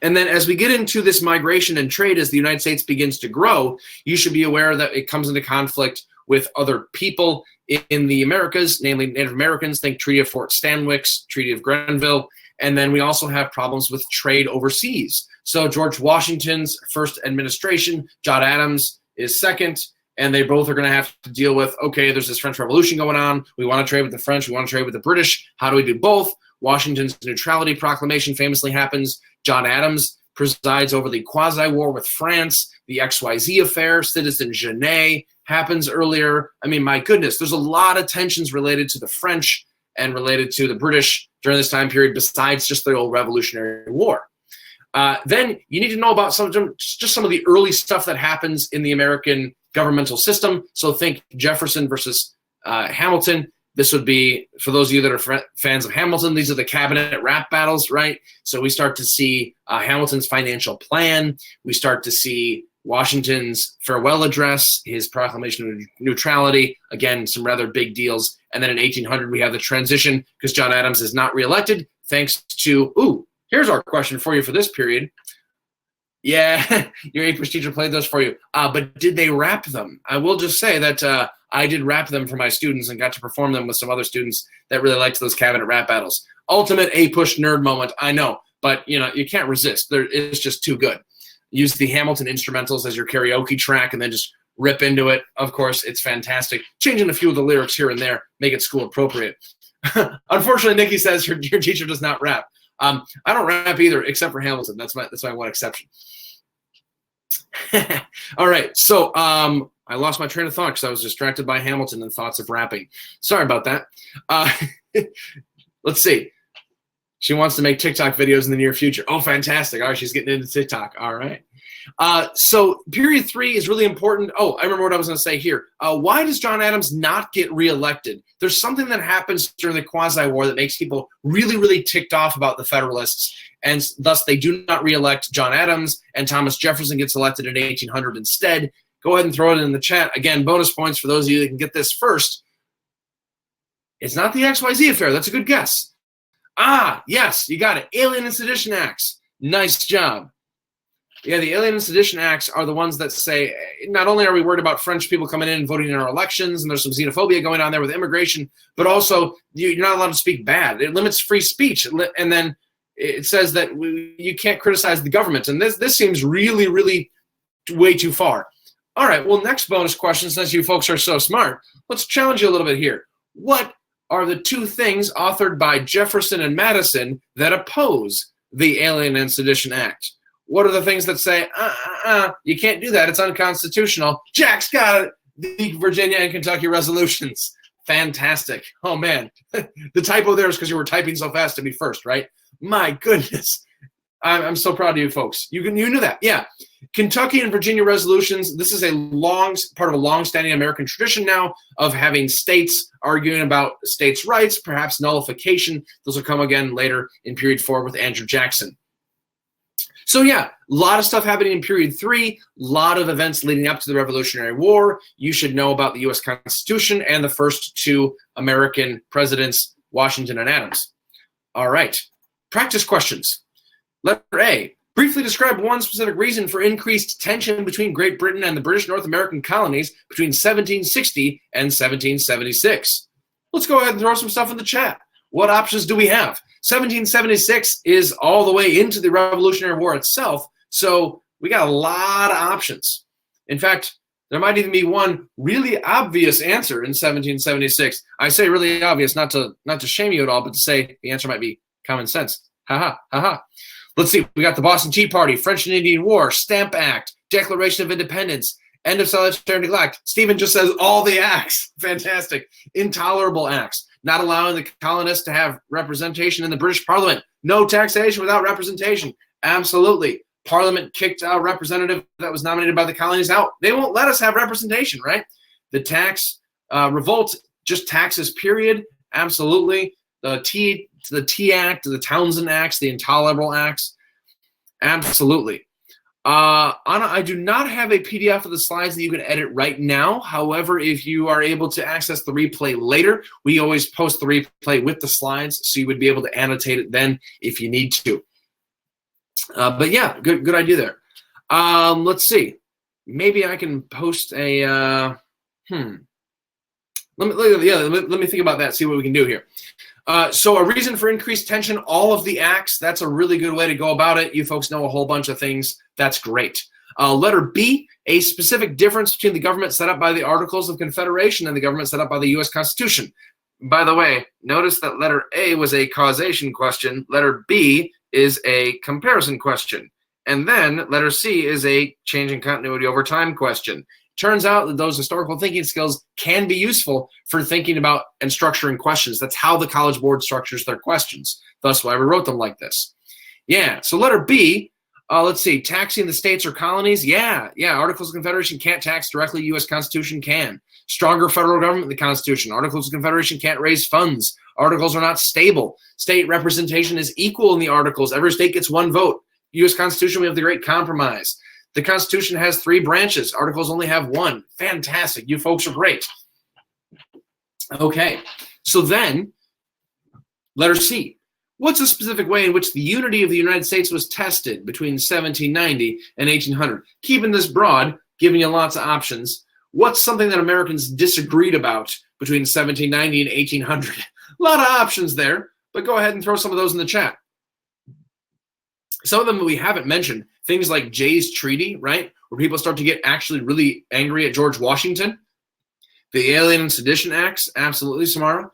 And then as we get into this migration and trade, as the United States begins to grow, you should be aware that it comes into conflict with other people in the Americas, namely Native Americans. Think Treaty of Fort Stanwix, Treaty of Grenville. And then we also have problems with trade overseas. So George Washington's first administration, John Adams is second, and they both are going to have to deal with, okay, there's this French Revolution going on. We want to trade with the French. We want to trade with the British. How do we do both? Washington's neutrality proclamation famously happens. John Adams presides over the quasi-war with France. The XYZ affair, Citizen Genet, happens earlier. I mean, my goodness, there's a lot of tensions related to the French and related to the British during this time period besides just the old Revolutionary War. Then you need to know about some of the early stuff that happens in the American governmental system. So think Jefferson versus Hamilton. This would be, for those of you that are fans of Hamilton, these are the cabinet rap battles, right? So we start to see Hamilton's financial plan. We start to see Washington's farewell address, his proclamation of neutrality, again, some rather big deals. And then in 1800, we have the transition because John Adams is not reelected thanks to, here's our question for you for this period. Yeah, your APUSH teacher played those for you. But did they rap them? I will just say that I did rap them for my students and got to perform them with some other students that really liked those cabinet rap battles. Ultimate APUSH nerd moment, I know. But, you can't resist. It's just too good. Use the Hamilton instrumentals as your karaoke track and then just rip into it. Of course, it's fantastic. Changing a few of the lyrics here and there, make it school appropriate. Unfortunately, Nikki says your teacher does not rap. I don't rap either, except for Hamilton. That's my one exception. All right, so I lost my train of thought because I was distracted by Hamilton and thoughts of rapping. Sorry about that. Let's see. She wants to make TikTok videos in the near future. Oh, fantastic. All right, she's getting into TikTok. All right. So period 3 is really important. Oh, I remember what I was going to say here. Why does John Adams not get reelected? There's something that happens during the quasi-war that makes people really, really ticked off about the Federalists, and thus they do not reelect John Adams, and Thomas Jefferson gets elected in 1800 instead. Go ahead and throw it in the chat. Again, bonus points for those of you that can get this first. It's not the XYZ affair. That's a good guess. Ah, yes, you got it. Alien and Sedition Acts. Nice job. Yeah, the Alien and Sedition Acts are the ones that say, not only are we worried about French people coming in and voting in our elections, and there's some xenophobia going on there with immigration, but also you're not allowed to speak bad. It limits free speech. And then it says that you can't criticize the government. And this seems really, really way too far. All right, well, next bonus question, since you folks are so smart, let's challenge you a little bit here. What are the two things authored by Jefferson and Madison that oppose the Alien and Sedition Act? What are the things that say, you can't do that, it's unconstitutional? Jack's got it. The Virginia and Kentucky resolutions. Fantastic. Oh, man. The typo there is because you were typing so fast to be first, right? My goodness. I'm so proud of you folks. You knew that. Yeah. Kentucky and Virginia resolutions, this is part of a long-standing American tradition now of having states arguing about states' rights, perhaps nullification. Those will come again later in period 4 with Andrew Jackson. So yeah, a lot of stuff happening in period 3, a lot of events leading up to the Revolutionary War. You should know about the U.S. Constitution and the first 2 American presidents, Washington and Adams. All right. Practice questions. Letter A. Briefly describe one specific reason for increased tension between Great Britain and the British North American colonies between 1760 and 1776. Let's go ahead and throw some stuff in the chat. What options do we have? 1776 is all the way into the Revolutionary War itself, so we got a lot of options. In fact, there might even be one really obvious answer in 1776. I say really obvious, not to shame you at all, but to say the answer might be common sense. Ha ha. Let's see. We got the Boston Tea Party, French and Indian War, Stamp Act, Declaration of Independence, end of solitary neglect. Stephen just says all the acts. Fantastic. Intolerable acts. Not allowing the colonists to have representation in the British Parliament. No taxation without representation. Absolutely. Parliament kicked a representative that was nominated by the colonies out. They won't let us have representation, right? The tax revolt, just taxes, period. Absolutely. The Tea Act, the Townsend Acts, the Intolerable Acts. Absolutely. Anna, I do not have a PDF of the slides that you can edit right now. However, if you are able to access the replay later, we always post the replay with the slides, so you would be able to annotate it then if you need to. But yeah, good idea there. Let's see. Maybe I can post a. Let me think about that. See what we can do here. So a reason for increased tension, all of the acts. That's a really good way to go about it. You folks know a whole bunch of things. That's great. Letter B, a specific difference between the government set up by the Articles of Confederation and the government set up by the U.S. Constitution. By the way, notice that letter A was a causation question. Letter B is a comparison question. And then letter C is a change in continuity over time question. Turns out that those historical thinking skills can be useful for thinking about and structuring questions. That's how the College Board structures their questions. That's why we wrote them like this. Yeah, so letter B, let's see, taxing the states or colonies. Yeah, Articles of Confederation can't tax directly, U.S. Constitution can. Stronger federal government, the Constitution. Articles of Confederation can't raise funds. Articles are not stable. State representation is equal in the Articles. Every state gets one vote. U.S. Constitution, we have the Great Compromise. The Constitution has 3 branches. Articles only have 1. Fantastic. You folks are great. Okay. So then, letter C. What's a specific way in which the unity of the United States was tested between 1790 and 1800? Keeping this broad, giving you lots of options. What's something that Americans disagreed about between 1790 and 1800? A lot of options there, but go ahead and throw some of those in the chat. Some of them we haven't mentioned, things like Jay's Treaty, right? Where people start to get actually really angry at George Washington. The Alien and Sedition Acts, absolutely, Samara.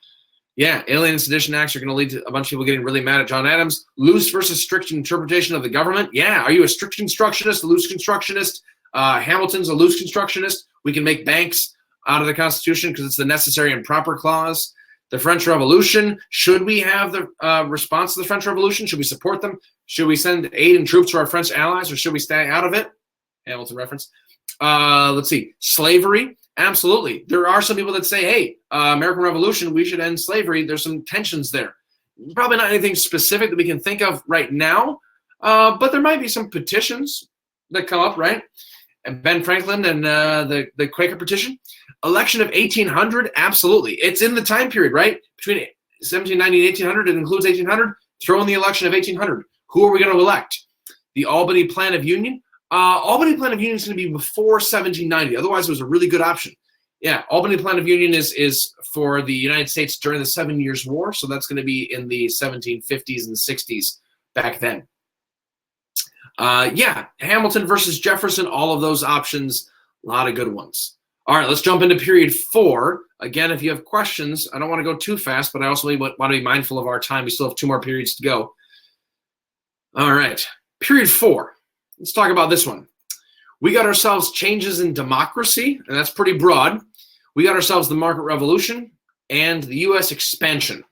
Yeah, Alien and Sedition Acts are going to lead to a bunch of people getting really mad at John Adams. Loose versus strict interpretation of the government. Yeah, are you a strict constructionist, a loose constructionist? Hamilton's a loose constructionist. We can make banks out of the Constitution because it's the necessary and proper clause. The French Revolution, should we have the response to the French Revolution? Should we support them? Should we send aid and troops to our French allies, or should we stay out of it? Hamilton reference. Let's see. Slavery, absolutely. There are some people that say, hey, American Revolution, we should end slavery. There's some tensions there. Probably not anything specific that we can think of right now, but there might be some petitions that come up, right? And Ben Franklin and the Quaker petition. Election of 1800, absolutely. It's in the time period, right? Between 1790 and 1800, it includes 1800. Throw in the election of 1800. Who are we going to elect? The Albany Plan of Union. Albany Plan of Union is going to be before 1790. Otherwise, it was a really good option. Yeah, Albany Plan of Union is for the United States during the 7 Years' War. So that's going to be in the 1750s and 60s back then. Yeah, Hamilton versus Jefferson, all of those options, a lot of good ones. All right, let's jump into period 4. Again, if you have questions, I don't want to go too fast, but I also want to be mindful of our time. We still have 2 more periods to go. All right, period 4. Let's talk about this one. We got ourselves changes in democracy, and that's pretty broad. We got ourselves the market revolution and the U.S. expansion.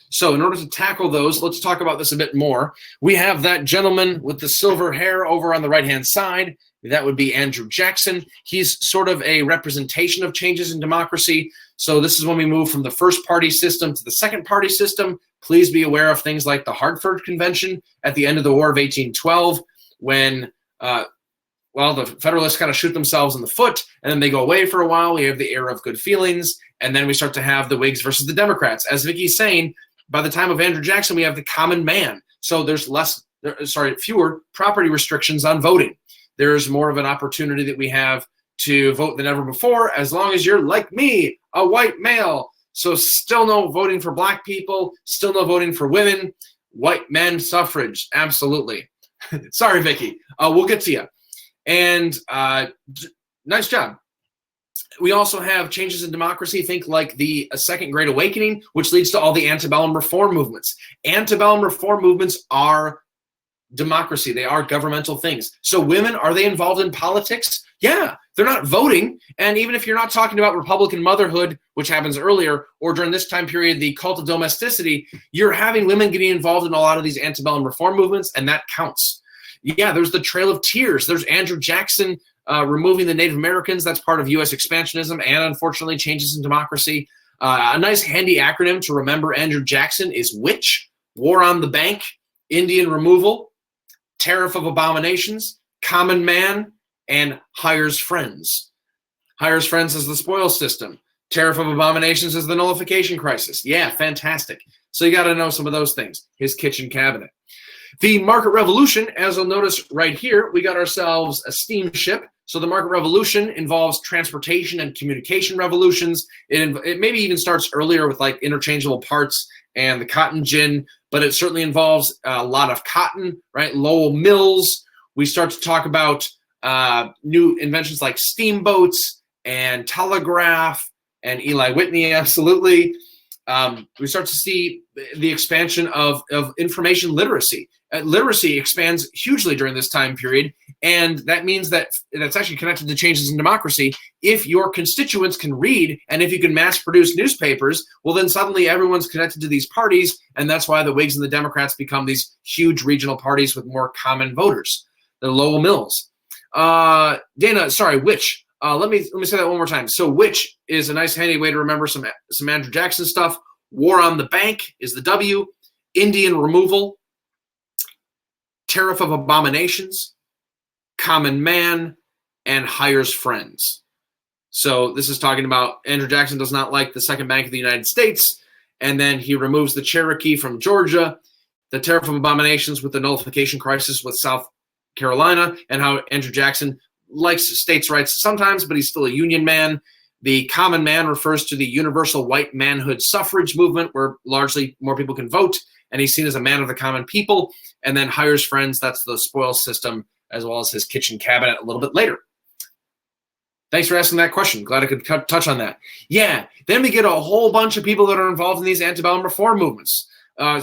So in order to tackle those, let's talk about this a bit more. We have that gentleman with the silver hair over on the right-hand side. That would be Andrew Jackson. He's sort of a representation of changes in democracy. So this is when we move from the first-party system to the second-party system. Please be aware of things like the Hartford Convention at the end of the War of 1812 when, the Federalists kind of shoot themselves in the foot, and then they go away for a while. We have the era of good feelings, and then we start to have the Whigs versus the Democrats. As Vicky's saying, by the time of Andrew Jackson, we have the common man. So there's fewer property restrictions on voting. There's more of an opportunity that we have to vote than ever before, as long as you're like me, a white male. So still no voting for black people, still no voting for women, white men suffrage, absolutely. Sorry, Vicky, we'll get to you. And nice job. We also have changes in democracy. Think like the Second Great Awakening, which leads to all the antebellum reform movements. Antebellum reform movements are democracy. They are governmental things. So women, are they involved in politics? Yeah, they're not voting. And even if you're not talking about Republican motherhood, which happens earlier, or during this time period, the cult of domesticity, you're having women getting involved in a lot of these antebellum reform movements, and that counts. Yeah, there's the Trail of Tears. There's Andrew Jackson removing the Native Americans. That's part of U.S. expansionism and, unfortunately, changes in democracy. A nice handy acronym to remember Andrew Jackson is WITCH, War on the Bank, Indian Removal, Tariff of Abominations, Common Man, and Hires Friends. Hires Friends is the spoil system. Tariff of Abominations is the nullification crisis. Yeah, fantastic. So you got to know some of those things. His kitchen cabinet. The market revolution, as you'll notice right here, we got ourselves a steamship. So the market revolution involves transportation and communication revolutions. It maybe even starts earlier with like interchangeable parts and the cotton gin, but it certainly involves a lot of cotton, right? Lowell Mills. We start to talk about new inventions like steamboats and telegraph and Eli Whitney, absolutely. We start to see the expansion of information literacy. Literacy expands hugely during this time period, and that means that that's actually connected to changes in democracy. If your constituents can read, and if you can mass produce newspapers, well, then suddenly everyone's connected to these parties, and that's why the Whigs and the Democrats become these huge regional parties with more common voters. The Lowell Mills. Dana, sorry, which? Let me say that one more time. So which is a nice handy way to remember some Andrew Jackson stuff. War on the Bank is the W. Indian Removal. Tariff of Abominations. Common Man. And Hires Friends. So this is talking about Andrew Jackson does not like the Second Bank of the United States, and then he removes the Cherokee from Georgia. The Tariff of Abominations with the nullification crisis with South Carolina, and how Andrew Jackson likes states' rights sometimes, but he's still a Union man. The Common Man refers to the universal white manhood suffrage movement, where largely more people can vote, and he's seen as a man of the common people. And then Hires Friends, that's the spoil system, as well as his kitchen cabinet a little bit later. Thanks for asking that question. Glad I could touch on that. Yeah, then we get a whole bunch of people that are involved in these antebellum reform movements.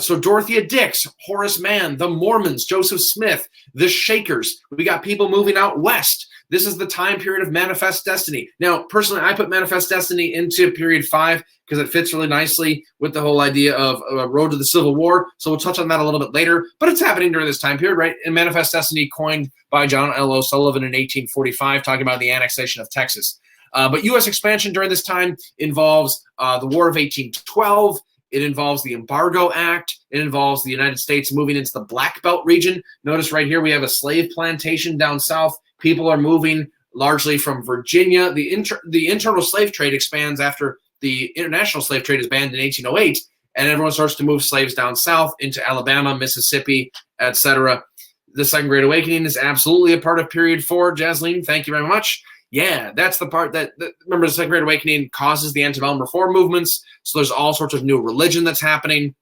So Dorothea Dix, Horace Mann, the Mormons, Joseph Smith, the Shakers. We got people moving out west. This is the time period of Manifest Destiny. Now, personally, I put Manifest Destiny into period 5 because it fits really nicely with the whole idea of a road to the Civil War. So we'll touch on that a little bit later. But it's happening during this time period, right? And Manifest Destiny coined by John L. O'Sullivan in 1845, talking about the annexation of Texas. But U.S. expansion during this time involves the War of 1812. It involves the Embargo Act. It involves the United States moving into the Black Belt region. Notice right here we have a slave plantation down south. People are moving largely from Virginia. The internal slave trade expands after the international slave trade is banned in 1808, and everyone starts to move slaves down south into Alabama, Mississippi, etc. The Second Great Awakening is absolutely a part of period 4. Jasleen, thank you very much. Yeah, that's the part that remember, the Second Great Awakening causes the antebellum reform movements. So there's all sorts of new religion that's happening.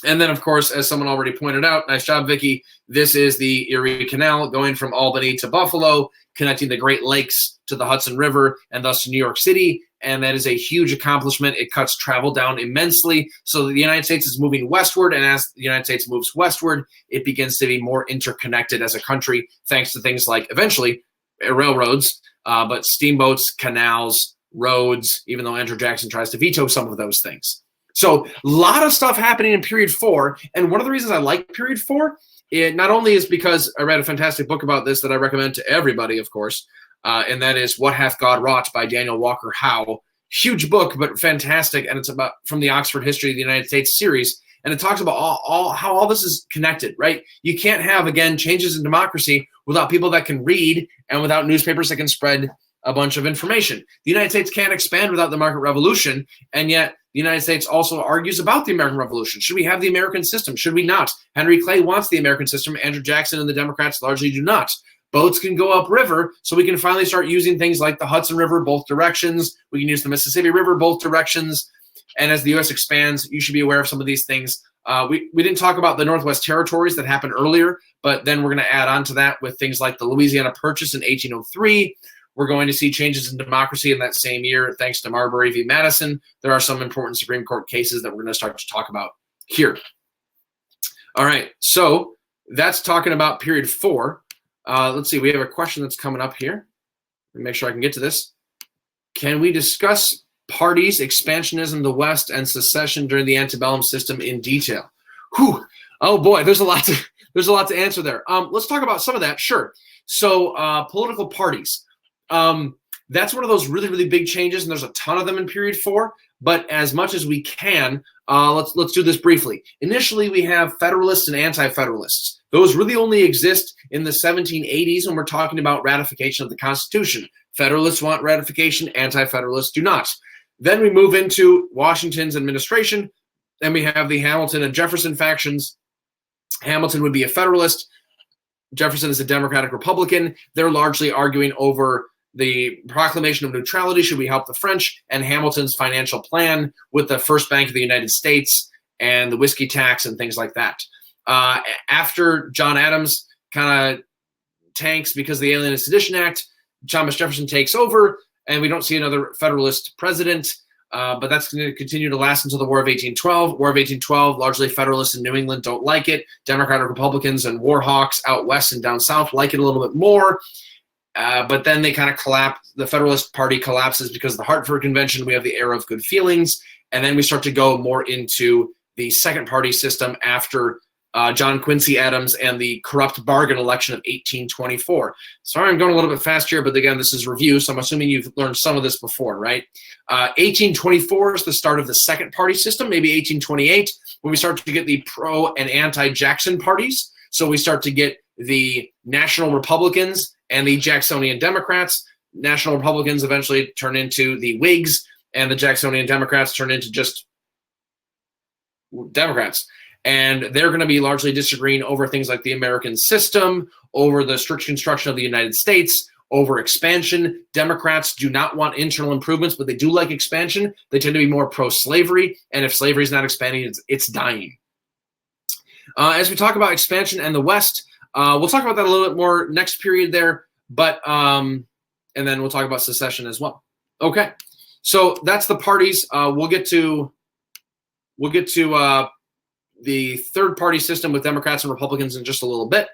And then, of course, as someone already pointed out, nice job, Vicky, this is the Erie Canal going from Albany to Buffalo, connecting the Great Lakes to the Hudson River and thus to New York City. And that is a huge accomplishment. It cuts travel down immensely. So the United States is moving westward. And as the United States moves westward, it begins to be more interconnected as a country, thanks to things like, eventually, railroads, but steamboats, canals, roads, even though Andrew Jackson tries to veto some of those things. So a lot of stuff happening in period 4. And one of the reasons I like period 4, it not only is because I read a fantastic book about this that I recommend to everybody, of course, and that is What Hath God Wrought by Daniel Walker Howe. Huge book, but fantastic. And it's about from the Oxford History of the United States series. And it talks about how all this is connected, right? You can't have, again, changes in democracy without people that can read and without newspapers that can spread a bunch of information. The United States can't expand without the market revolution, and yet The United States also argues about the American Revolution. Should we have the American system? Should we not? Henry Clay wants the American system. Andrew Jackson and the Democrats largely do not. Boats can go upriver, so we can finally start using things like the Hudson River, both directions. We can use the Mississippi River, both directions. And as the U.S. expands, you should be aware of some of these things. We didn't talk about the Northwest Territories that happened earlier, but then we're going to add on to that with things like the Louisiana Purchase in 1803. We're going to see changes in democracy in that same year, thanks to Marbury v. Madison. There are some important Supreme Court cases that we're going to start to talk about here. All right, so that's talking about period 4. Let's see, we have a question that's coming up here. Let me make sure I can get to this. Can we discuss parties, expansionism, the West, and secession during the antebellum system in detail? Whew. Oh boy, there's a lot to answer there. Let's talk about some of that. Sure. So political parties. That's one of those really, really big changes, and there's a ton of them in period 4. But as much as we can, let's do this briefly. Initially, we have Federalists and Anti-Federalists. Those really only exist in the 1780s when we're talking about ratification of the Constitution. Federalists want ratification, Anti-Federalists do not. Then we move into Washington's administration, and we have the Hamilton and Jefferson factions. Hamilton would be a Federalist. Jefferson is a Democratic Republican. They're largely arguing over the proclamation of neutrality, should we help the French, and Hamilton's financial plan with the First Bank of the United States and the whiskey tax and things like that. After John Adams kind of tanks because of the Alien and Sedition Act, Thomas Jefferson takes over, and we don't see another Federalist president, but that's going to continue to last until the War of 1812. War of 1812, largely Federalists in New England don't like it. Democratic Republicans and war hawks out west and down south like it a little bit more. But then they kind of collapse. The Federalist Party collapses because of the Hartford Convention. We have the era of good feelings. And then we start to go more into the second party system after John Quincy Adams and the corrupt bargain election of 1824. Sorry, I'm going a little bit fast here, but again, this is review, so I'm assuming you've learned some of this before, right? 1824 is the start of the second party system, maybe 1828, when we start to get the pro and anti-Jackson parties. So we start to get the National Republicans and the Jacksonian Democrats. National Republicans eventually turn into the Whigs, and the Jacksonian Democrats turn into just Democrats. And they're going to be largely disagreeing over things like the American system, over the strict construction of the United States, over expansion. Democrats do not want internal improvements, but they do like expansion. They tend to be more pro-slavery, and if slavery is not expanding, it's dying. As we talk about expansion and the West, we'll talk about that a little bit more next period there, but and then we'll talk about secession as well. Okay, so that's the parties. We'll get to the third party system with Democrats and Republicans in just a little bit.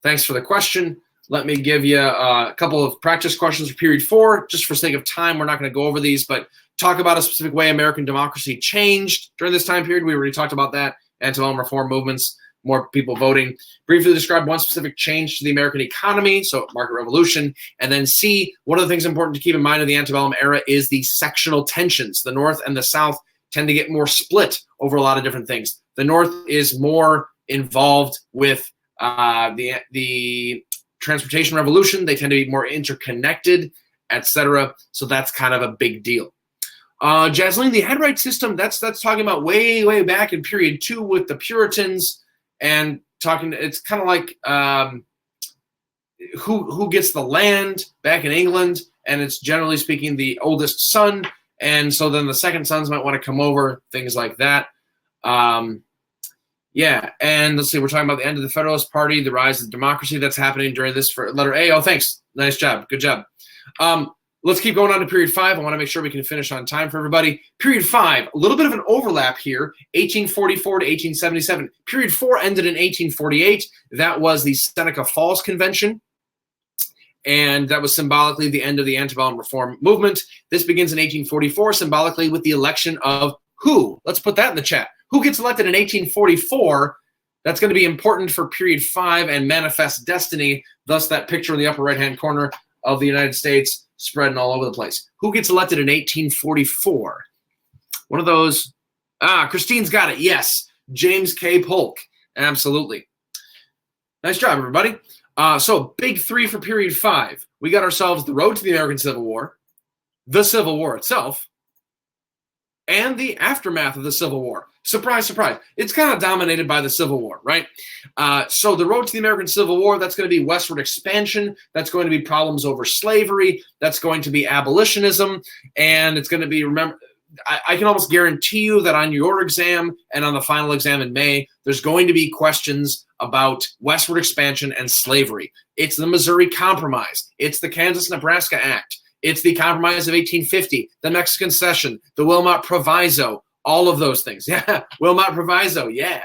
Thanks for the question. Let me give you a couple of practice questions for period 4. Just for sake of time, we're not going to go over these, but talk about a specific way American democracy changed during this time period. We already talked about that. Antebellum reform movements, more people voting. Briefly describe one specific change to the American economy, so market revolution. And then C, one of the things important to keep in mind in the antebellum era is the sectional tensions. The North and the South tend to get more split over a lot of different things. The North is more involved with the transportation revolution. They tend to be more interconnected, etc. So that's kind of a big deal. Jasleen, the headright system, that's talking about way back in period 2 with the Puritans, and talking. It's kind of like who gets the land back in England, and it's generally speaking the oldest son. And so then the second sons might want to come over, things like that. Yeah, and let's see, we're talking about the end of the Federalist Party, the rise of democracy that's happening during this for letter A. Oh, thanks. Nice job. Good job. Let's keep going on to period 5. I want to make sure we can finish on time for everybody. Period 5, a little bit of an overlap here, 1844 to 1877. Period 4 ended in 1848. That was the Seneca Falls Convention. And that was symbolically the end of the antebellum reform movement. This begins in 1844, symbolically with the election of who? Let's put that in the chat. Who gets elected in 1844? That's going to be important for period 5 and manifest destiny. Thus, that picture in the upper right-hand corner of the United States spreading all over the place. Who gets elected in 1844? One of those. Christine's got it. Yes. James K. Polk. Absolutely. Nice job, everybody. So big 3 for period 5. We got ourselves the road to the American Civil War, the Civil War itself, and the aftermath of the Civil War. Surprise, surprise. It's kind of dominated by the Civil War, right? So the road to the American Civil War, that's going to be westward expansion. That's going to be problems over slavery. That's going to be abolitionism. And it's going to be, remember, I can almost guarantee you that on your exam and on the final exam in May, there's going to be questions about westward expansion and slavery. It's the Missouri Compromise. It's the Kansas-Nebraska Act. It's the Compromise of 1850, the Mexican Cession, the Wilmot Proviso, all of those things. Yeah, Wilmot Proviso, yeah.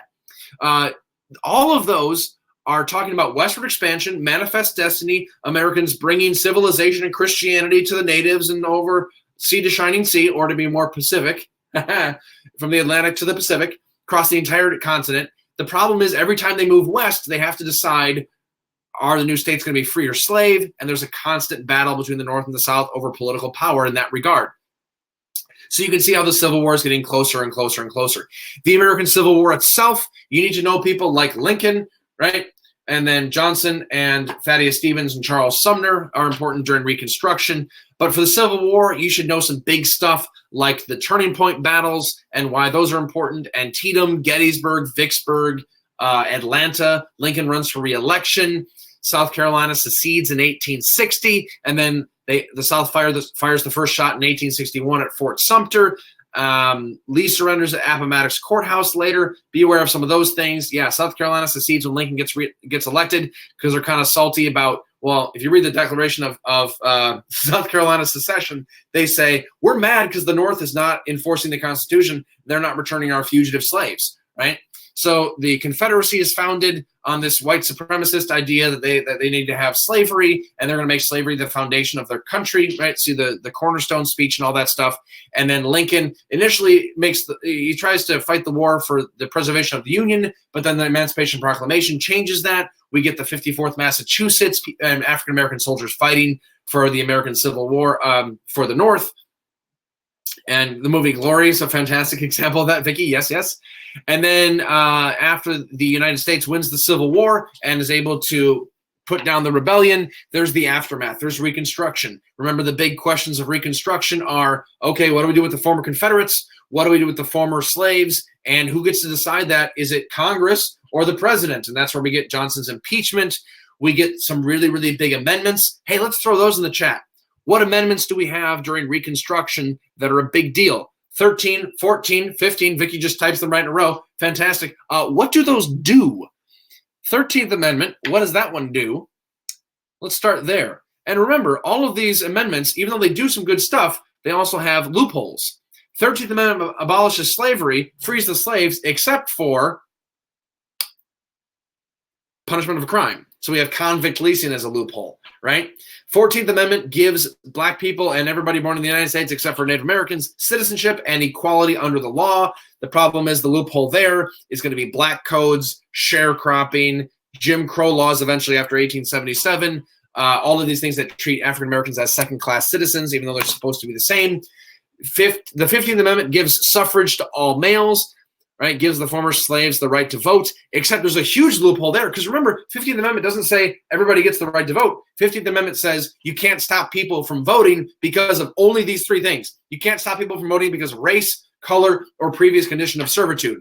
All of those are talking about westward expansion, manifest destiny, Americans bringing civilization and Christianity to the natives and over sea to shining sea, or to be more Pacific, from the Atlantic to the Pacific, across the entire continent. The problem is every time they move west, they have to decide, are the new states going to be free or slave? And there's a constant battle between the North and the South over political power in that regard. So you can see how the Civil War is getting closer and closer and closer. The American Civil War itself, you need to know people like Lincoln, right? And then Johnson and Thaddeus Stevens and Charles Sumner are important during Reconstruction. But for the Civil War, you should know some big stuff like the Turning Point battles and why those are important. Antietam, Gettysburg, Vicksburg, Atlanta. Lincoln runs for re-election. South Carolina secedes in 1860, and then the South fires the first shot in 1861 at Fort Sumter. Lee surrenders at Appomattox Courthouse later. Be aware of some of those things. Yeah, South Carolina secedes when Lincoln gets elected because they're kind of salty about, well, if you read the Declaration of South Carolina secession, they say, we're mad because the North is not enforcing the Constitution. They're not returning our fugitive slaves, right? So the Confederacy is founded on this white supremacist idea that they need to have slavery, and they're going to make slavery the foundation of their country, right? See the cornerstone speech and all that stuff. And then Lincoln initially he tries to fight the war for the preservation of the Union, but then the Emancipation Proclamation changes that. We get the 54th Massachusetts and African-American soldiers fighting for the American Civil War for the North. And the movie Glory is a fantastic example of that, Vicky. Yes, yes. And then after the United States wins the Civil War and is able to put down the rebellion, there's the aftermath. There's Reconstruction. Remember, the big questions of Reconstruction are, okay, what do we do with the former Confederates? What do we do with the former slaves? And who gets to decide that? Is it Congress or the president? And that's where we get Johnson's impeachment. We get some really, really big amendments. Hey, let's throw those in the chat. What amendments do we have during Reconstruction that are a big deal? 13, 14, 15. Vicky just types them right in a row. Fantastic. What do those do? 13th Amendment, what does that one do? Let's start there. And remember, all of these amendments, even though they do some good stuff, they also have loopholes. 13th Amendment abolishes slavery, frees the slaves, except for punishment of a crime. So we have convict leasing as a loophole, right? 14th Amendment gives black people and everybody born in the United States, except for Native Americans, citizenship and equality under the law. The problem is the loophole there is going to be black codes, sharecropping, Jim Crow laws eventually after 1877, all of these things that treat African Americans as second-class citizens, even though they're supposed to be the same. The 15th Amendment gives suffrage to all males, right? Gives the former slaves the right to vote, except there's a huge loophole there. Because remember, 15th Amendment doesn't say everybody gets the right to vote. 15th Amendment says you can't stop people from voting because of only these three things. You can't stop people from voting because of race, color, or previous condition of servitude.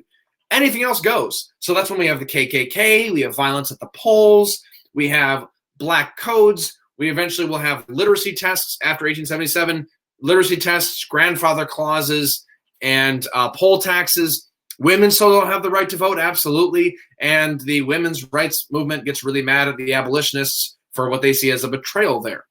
Anything else goes. So that's when we have the KKK, we have violence at the polls, we have black codes, we eventually will have literacy tests after 1877, literacy tests, grandfather clauses, and poll taxes. Women still don't have the right to vote, absolutely. And the women's rights movement gets really mad at the abolitionists for what they see as a betrayal there.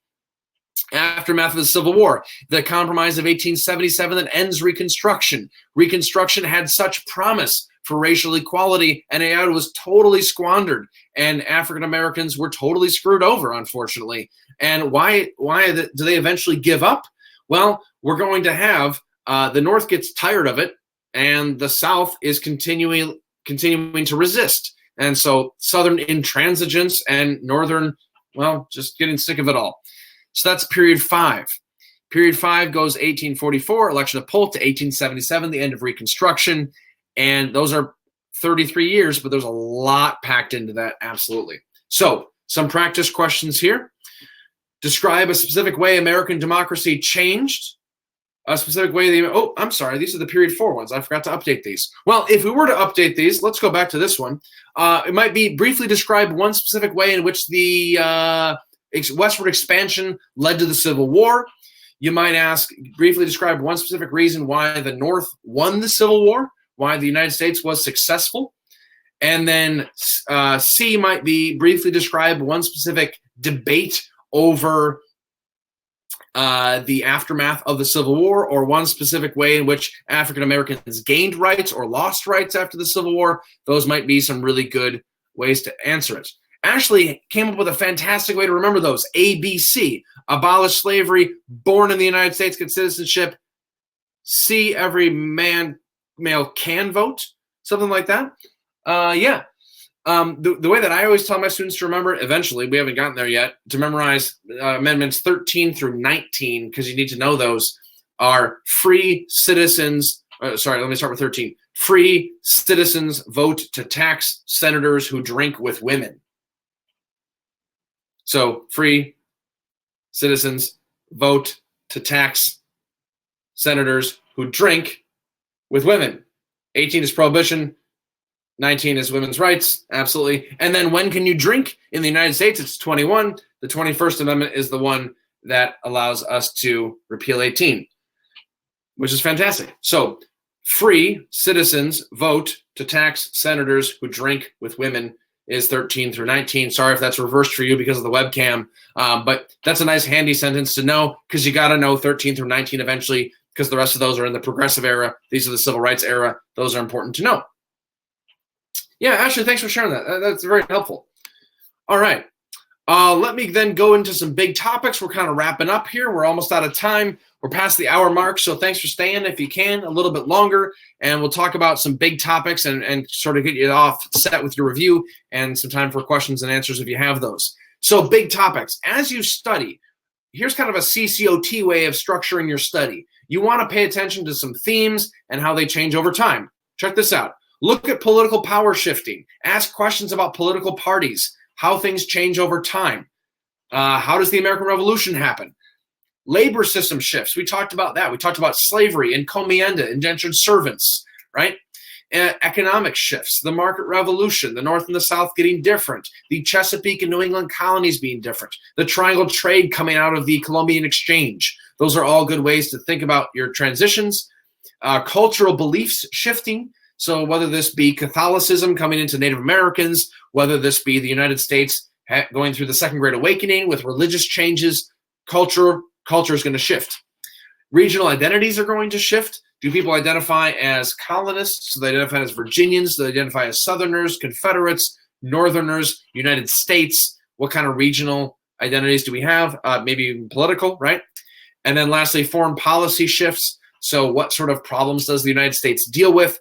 Aftermath of the Civil War, the Compromise of 1877 that ends Reconstruction. Reconstruction had such promise for racial equality, and it was totally squandered. And African Americans were totally screwed over, unfortunately. And why do they eventually give up? Well, we're going to have the North gets tired of it, and the South is continuing to resist. And so Southern intransigence and Northern, well, just getting sick of it all. So that's period 5. Period 5 goes 1844, election of Polk, to 1877, the end of Reconstruction. And those are 33 years, but there's a lot packed into that, absolutely. So some practice questions here. Describe a specific way American democracy changed. A specific way oh, I'm sorry, these are the period 4 ones. I forgot to update these. Well, if we were to update these, let's go back to this one. It might be briefly describe one specific way in which the westward expansion led to the Civil War. You might ask, briefly describe one specific reason why the North won the Civil War, why the United States was successful. And then C might be briefly describe one specific debate over the aftermath of the Civil War, or one specific way in which African Americans gained rights or lost rights after the Civil War. Those might be some really good ways to answer it. Ashley came up with a fantastic way to remember those. ABC, abolish slavery, born in the United States, get citizenship. C, every male can vote, something like that. Yeah. The way that I always tell my students to remember, eventually, we haven't gotten there yet, to memorize amendments 13 through 19, because you need to know those, are free citizens. Sorry, let me start with 13. Free citizens vote to tax senators who drink with women. So, free citizens vote to tax senators who drink with women. 18 is prohibition. 19 is women's rights, absolutely. And then when can you drink? In the United States, it's 21. The 21st Amendment is the one that allows us to repeal 18, which is fantastic. So free citizens vote to tax senators who drink with women is 13 through 19. Sorry if that's reversed for you because of the webcam, but that's a nice handy sentence to know, because you got to know 13 through 19 eventually, because the rest of those are in the progressive era. These are the civil rights era. Those are important to know. Yeah, Ashley, thanks for sharing that. That's very helpful. All right. Let me then go into some big topics. We're kind of wrapping up here. We're almost out of time. We're past the hour mark, so thanks for staying if you can a little bit longer, and we'll talk about some big topics and sort of get you off set with your review and some time for questions and answers if you have those. So big topics. As you study, here's kind of a CCOT way of structuring your study. You want to pay attention to some themes and how they change over time. Check this out. Look at political power shifting. Ask questions about political parties, how things change over time. How does the American Revolution happen? Labor system shifts. We talked about that. We talked about slavery, encomienda, indentured servants, right? Economic shifts, the market revolution, the North and the South getting different, the Chesapeake and New England colonies being different, the triangle trade coming out of the Columbian Exchange. Those are all good ways to think about your transitions. Cultural beliefs shifting. So whether this be Catholicism coming into Native Americans, whether this be the United States going through the Second Great Awakening with religious changes, culture is going to shift. Regional identities are going to shift. Do people identify as colonists? Do they identify as Virginians? Do they identify as Southerners, Confederates, Northerners, United States? What kind of regional identities do we have? Maybe even political, right? And then lastly, foreign policy shifts. So what sort of problems does the United States deal with?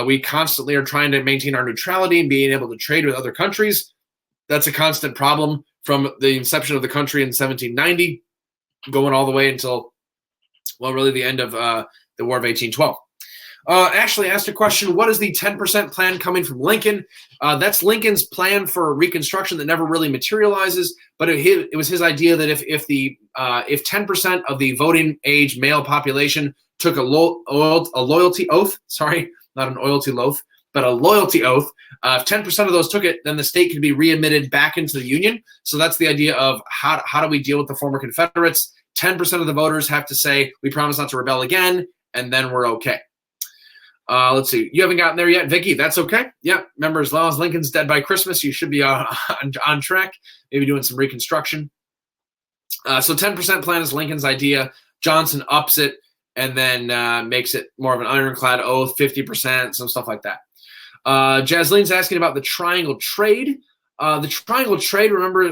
We constantly are trying to maintain our neutrality and being able to trade with other countries. That's a constant problem from the inception of the country in 1790, going all the way until, well, really the end of the War of 1812. Ashley asked a question, what is the 10% plan coming from Lincoln? That's Lincoln's plan for Reconstruction that never really materializes, but it was his idea that if 10% of the voting age male population took a loyalty oath, sorry, not an oilty loaf, but a loyalty oath. If 10% of those took it, then the state could be readmitted back into the Union. So that's the idea of how do we deal with the former Confederates? 10% of the voters have to say, we promise not to rebel again, and then we're okay. Let's see. You haven't gotten there yet, Vicky. That's okay. Yeah. Remember, as long as Lincoln's dead by Christmas, you should be on track, maybe doing some Reconstruction. So 10% plan is Lincoln's idea. Johnson ups it and then makes it more of an ironclad oath, 50%, some stuff like that. Jaslene's asking about the triangle trade. The triangle trade, remember,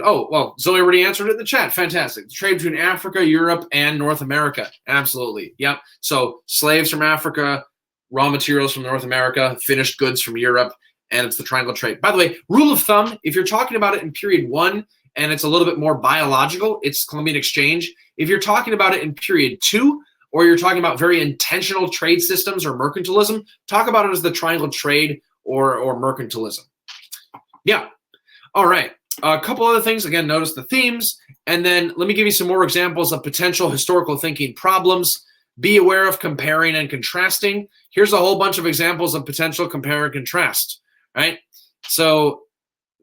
Zoe already answered it in the chat. Fantastic. The trade between Africa, Europe, and North America. Absolutely. Yep. So slaves from Africa, raw materials from North America, finished goods from Europe, and it's the triangle trade. By the way, rule of thumb, if you're talking about it in period 1 and it's a little bit more biological, it's Columbian Exchange. If you're talking about it in period 2, or you're talking about very intentional trade systems or mercantilism, talk about it as the triangle trade or mercantilism. Yeah. All right. A couple other things. Again, notice the themes. And then let me give you some more examples of potential historical thinking problems. Be aware of comparing and contrasting. Here's a whole bunch of examples of potential compare and contrast, right? So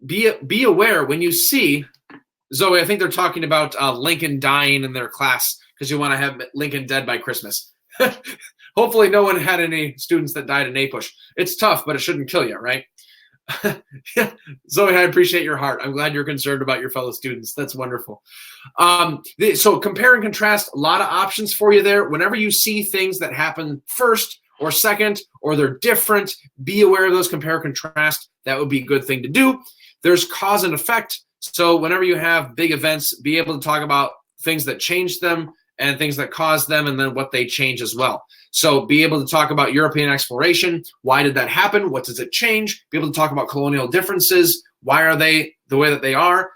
be aware when you see, Zoe, I think they're talking about Lincoln dying in their class because you want to have Lincoln dead by Christmas. Hopefully no one had any students that died in APUSH. It's tough, but it shouldn't kill you, right? Zoe, I appreciate your heart. I'm glad you're concerned about your fellow students. That's wonderful. So compare and contrast, a lot of options for you there. Whenever you see things that happen first or second, or they're different, be aware of those compare and contrast. That would be a good thing to do. There's cause and effect. So whenever you have big events, be able to talk about things that change them and things that cause them, and then what they change as well. So be able to talk about European exploration. Why did that happen? What does it change? Be able to talk about colonial differences. Why are they the way that they are?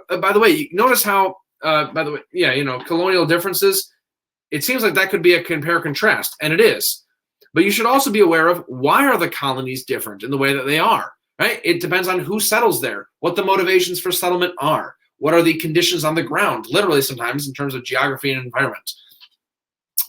By the way, you notice how, colonial differences, it seems like that could be a compare contrast, and it is. But you should also be aware of why are the colonies different in the way that they are, right? It depends on who settles there, what the motivations for settlement are. What are the conditions on the ground, literally sometimes in terms of geography and environment.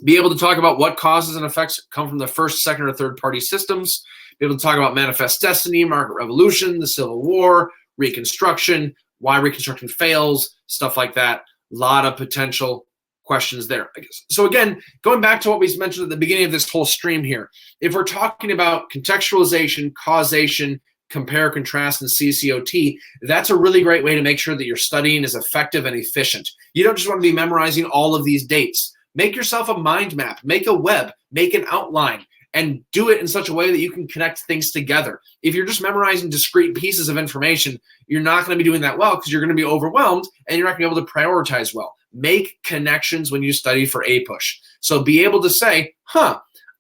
Be able to talk about what causes and effects come from the first, second, or third party systems. Be able to talk about manifest destiny, market revolution, the Civil War, Reconstruction, why Reconstruction fails, stuff like that. A lot of potential questions there. So again, going back to what we mentioned at the beginning of this whole stream here, if we're talking about contextualization, causation, compare, contrast, and CCOT, that's a really great way to make sure that your studying is effective and efficient. You don't just want to be memorizing all of these dates. Make yourself a mind map, make a web, make an outline, and do it in such a way that you can connect things together. If you're just memorizing discrete pieces of information, you're not going to be doing that well because you're going to be overwhelmed and you're not going to be able to prioritize well. Make connections when you study for APUSH. So be able to say,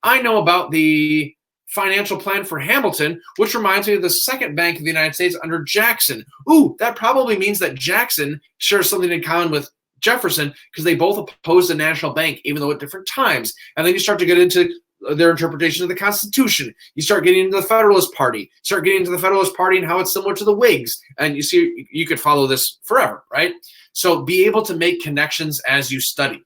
I know about the financial plan for Hamilton, which reminds me of the second bank of the United States under Jackson. Ooh, that probably means that Jackson shares something in common with Jefferson because they both opposed the national bank, even though at different times. And then you start to get into their interpretation of the Constitution. You start getting into the Federalist Party. Start getting into the Federalist Party and how it's similar to the Whigs. And you see, you could follow this forever, right? So be able to make connections as you study.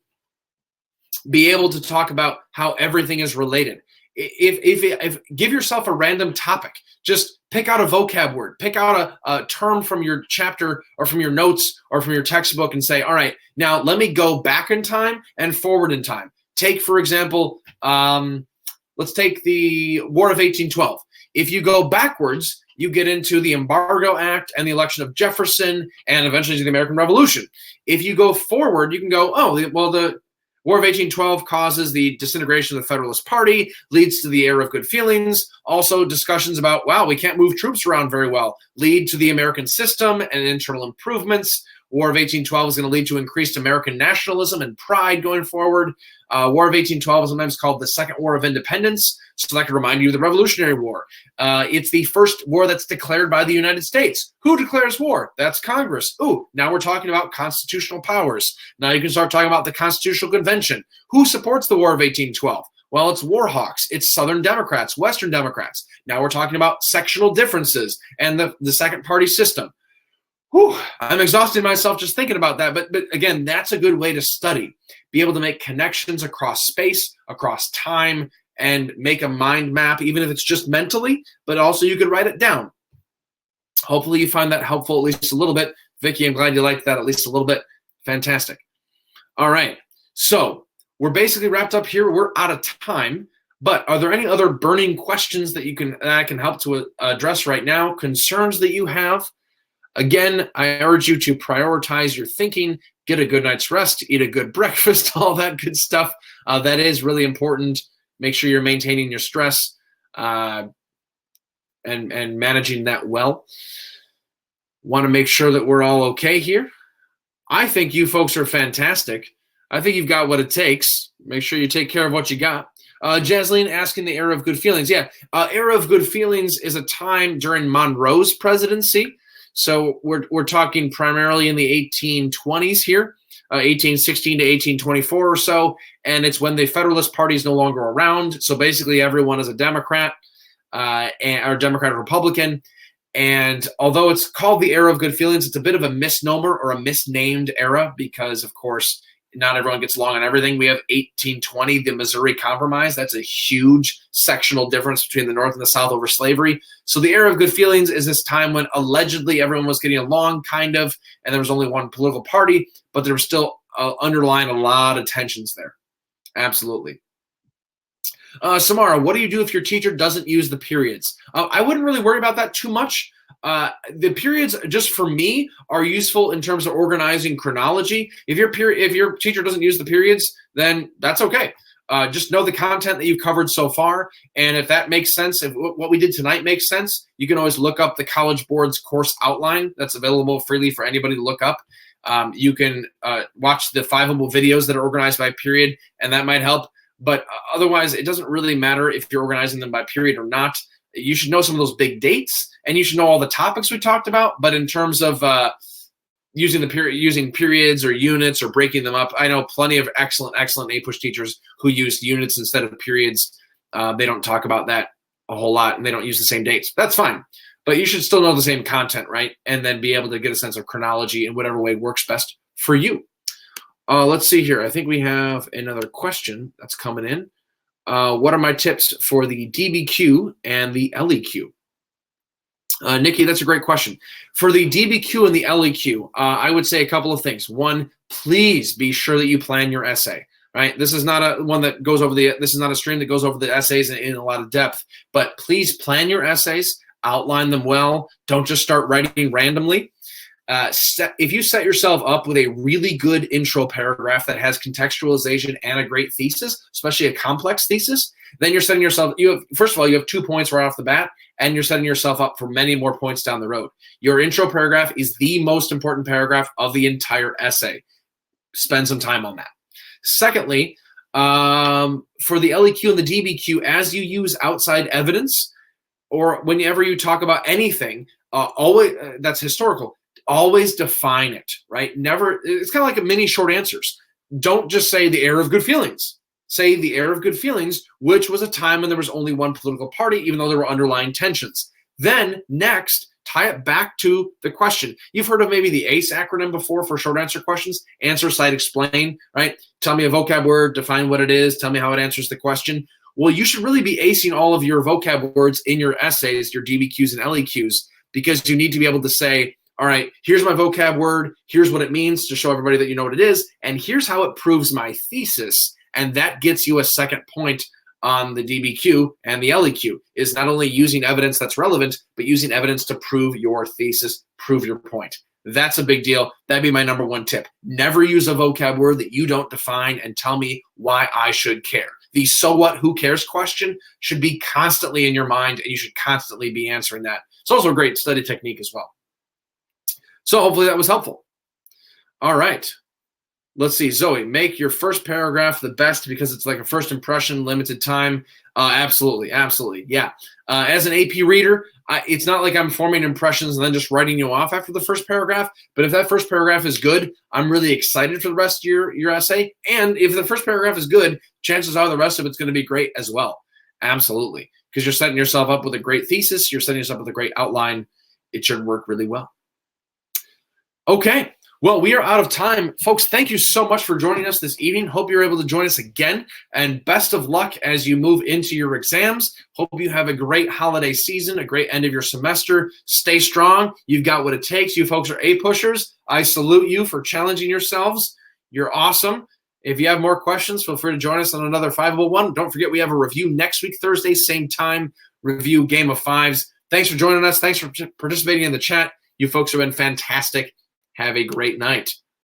Be able to talk about how everything is related. If give yourself a random topic, just pick out a vocab word, pick out a term from your chapter or from your notes or from your textbook and say, all right, now let me go back in time and forward in time. Take, for example, let's take the War of 1812. If you go backwards, you get into the Embargo Act and the election of Jefferson and eventually to the American Revolution. If you go forward, you can go, the War of 1812 causes the disintegration of the Federalist Party, leads to the era of good feelings. Also discussions about, wow, we can't move troops around very well, lead to the American system and internal improvements. War of 1812 is going to lead to increased American nationalism and pride going forward. War of 1812 is sometimes called the Second War of Independence. So that could remind you of the Revolutionary War. It's the first war that's declared by the United States. Who declares war? That's Congress. Ooh, now we're talking about constitutional powers. Now you can start talking about the Constitutional Convention. Who supports the War of 1812? Well, it's war hawks. It's Southern Democrats, Western Democrats. Now we're talking about sectional differences and the second party system. Whew, I'm exhausting myself just thinking about that. But again, that's a good way to study. Be able to make connections across space, across time, and make a mind map, even if it's just mentally, but also you could write it down. Hopefully you find that helpful at least a little bit. Vicky, I'm glad you liked that at least a little bit. Fantastic. All right. So we're basically wrapped up here. We're out of time. But are there any other burning questions that I can help to address right now? Concerns that you have? Again, I urge you to prioritize your thinking, get a good night's rest, eat a good breakfast, all that good stuff. That is really important. Make sure you're maintaining your stress and managing that well. Want to make sure that we're all okay here. I think you folks are fantastic. I think you've got what it takes. Make sure you take care of what you got. Jasleen asking the era of good feelings. Yeah, era of good feelings is a time during Monroe's presidency. So we're talking primarily in the 1820s here, 1816 to 1824 or so, and it's when the Federalist Party is no longer around. So basically everyone is a Democrat or Democrat or Republican. And although it's called the era of good feelings, it's a bit of a misnomer or a misnamed era because, of course, not everyone gets along on everything. We have 1820, the Missouri Compromise. That's a huge sectional difference between the North and the South over slavery. So the era of good feelings is this time when allegedly everyone was getting along, kind of, and there was only one political party, but there was still underlying a lot of tensions there. Absolutely. Samara, what do you do if your teacher doesn't use the periods? I wouldn't really worry about that too much. The periods, just for me, are useful in terms of organizing chronology. If your teacher doesn't use the periods, then that's okay. Just know the content that you've covered so far, and if that makes sense, if what we did tonight makes sense, you can always look up the College Board's course outline. That's available freely for anybody to look up. You can watch the Fiveable videos that are organized by period, and that might help. But otherwise, it doesn't really matter if you're organizing them by period or not. You should know some of those big dates, and you should know all the topics we talked about. But in terms of using periods or units or breaking them up, I know plenty of excellent APUSH teachers who use units instead of periods. They don't talk about that a whole lot, and they don't use the same dates. That's fine. But you should still know the same content, right? And then be able to get a sense of chronology in whatever way works best for you. Let's see here. I think we have another question that's coming in. What are my tips for the DBQ and the LEQ? Nikki, that's a great question. For the DBQ and the LEQ, I would say a couple of things. One, please be sure that you plan your essay. Right? This is not a one that goes over this is not a stream that goes over the essays in a lot of depth. But please plan your essays, outline them well. Don't just start writing randomly. If you set yourself up with a really good intro paragraph that has contextualization and a great thesis, especially a complex thesis, then you're setting yourself, first of all, you have 2 points right off the bat, and you're setting yourself up for many more points down the road. Your intro paragraph is the most important paragraph of the entire essay. Spend some time on that. Secondly, for the LEQ and the DBQ, as you use outside evidence, or whenever you talk about anything, always that's historical, always define it, right? Never, it's kind of like a mini short answers. Don't just say the era of good feelings. Say the era of good feelings, which was a time when there was only one political party, even though there were underlying tensions. Then next, tie it back to the question. You've heard of maybe the ACE acronym before for short answer questions. Answer, cite, explain, right? Tell me a vocab word, define what it is, tell me how it answers the question. Well, you should really be acing all of your vocab words in your essays, your DBQs and LEQs, because you need to be able to say, all right, here's my vocab word, here's what it means to show everybody that you know what it is, and here's how it proves my thesis, and that gets you a second point on the DBQ and the LEQ, is not only using evidence that's relevant, but using evidence to prove your thesis, prove your point. That's a big deal. That'd be my number one tip. Never use a vocab word that you don't define and tell me why I should care. The so what, who cares question should be constantly in your mind, and you should constantly be answering that. It's also a great study technique as well. So hopefully that was helpful. All right. Let's see. Zoe, make your first paragraph the best because it's like a first impression, limited time. Absolutely. Absolutely. Yeah. As an AP reader, it's not like I'm forming impressions and then just writing you off after the first paragraph. But if that first paragraph is good, I'm really excited for the rest of your essay. And if the first paragraph is good, chances are the rest of it's going to be great as well. Absolutely. Because you're setting yourself up with a great thesis. You're setting yourself up with a great outline. It should work really well. Okay. Well, we are out of time. Folks, thank you so much for joining us this evening. Hope you're able to join us again. And best of luck as you move into your exams. Hope you have a great holiday season, a great end of your semester. Stay strong. You've got what it takes. You folks are A-pushers. I salute you for challenging yourselves. You're awesome. If you have more questions, feel free to join us on another Fiveable one. Don't forget we have a review next week, Thursday, same time, review Game of Fives. Thanks for joining us. Thanks for participating in the chat. You folks have been fantastic. Have a great night.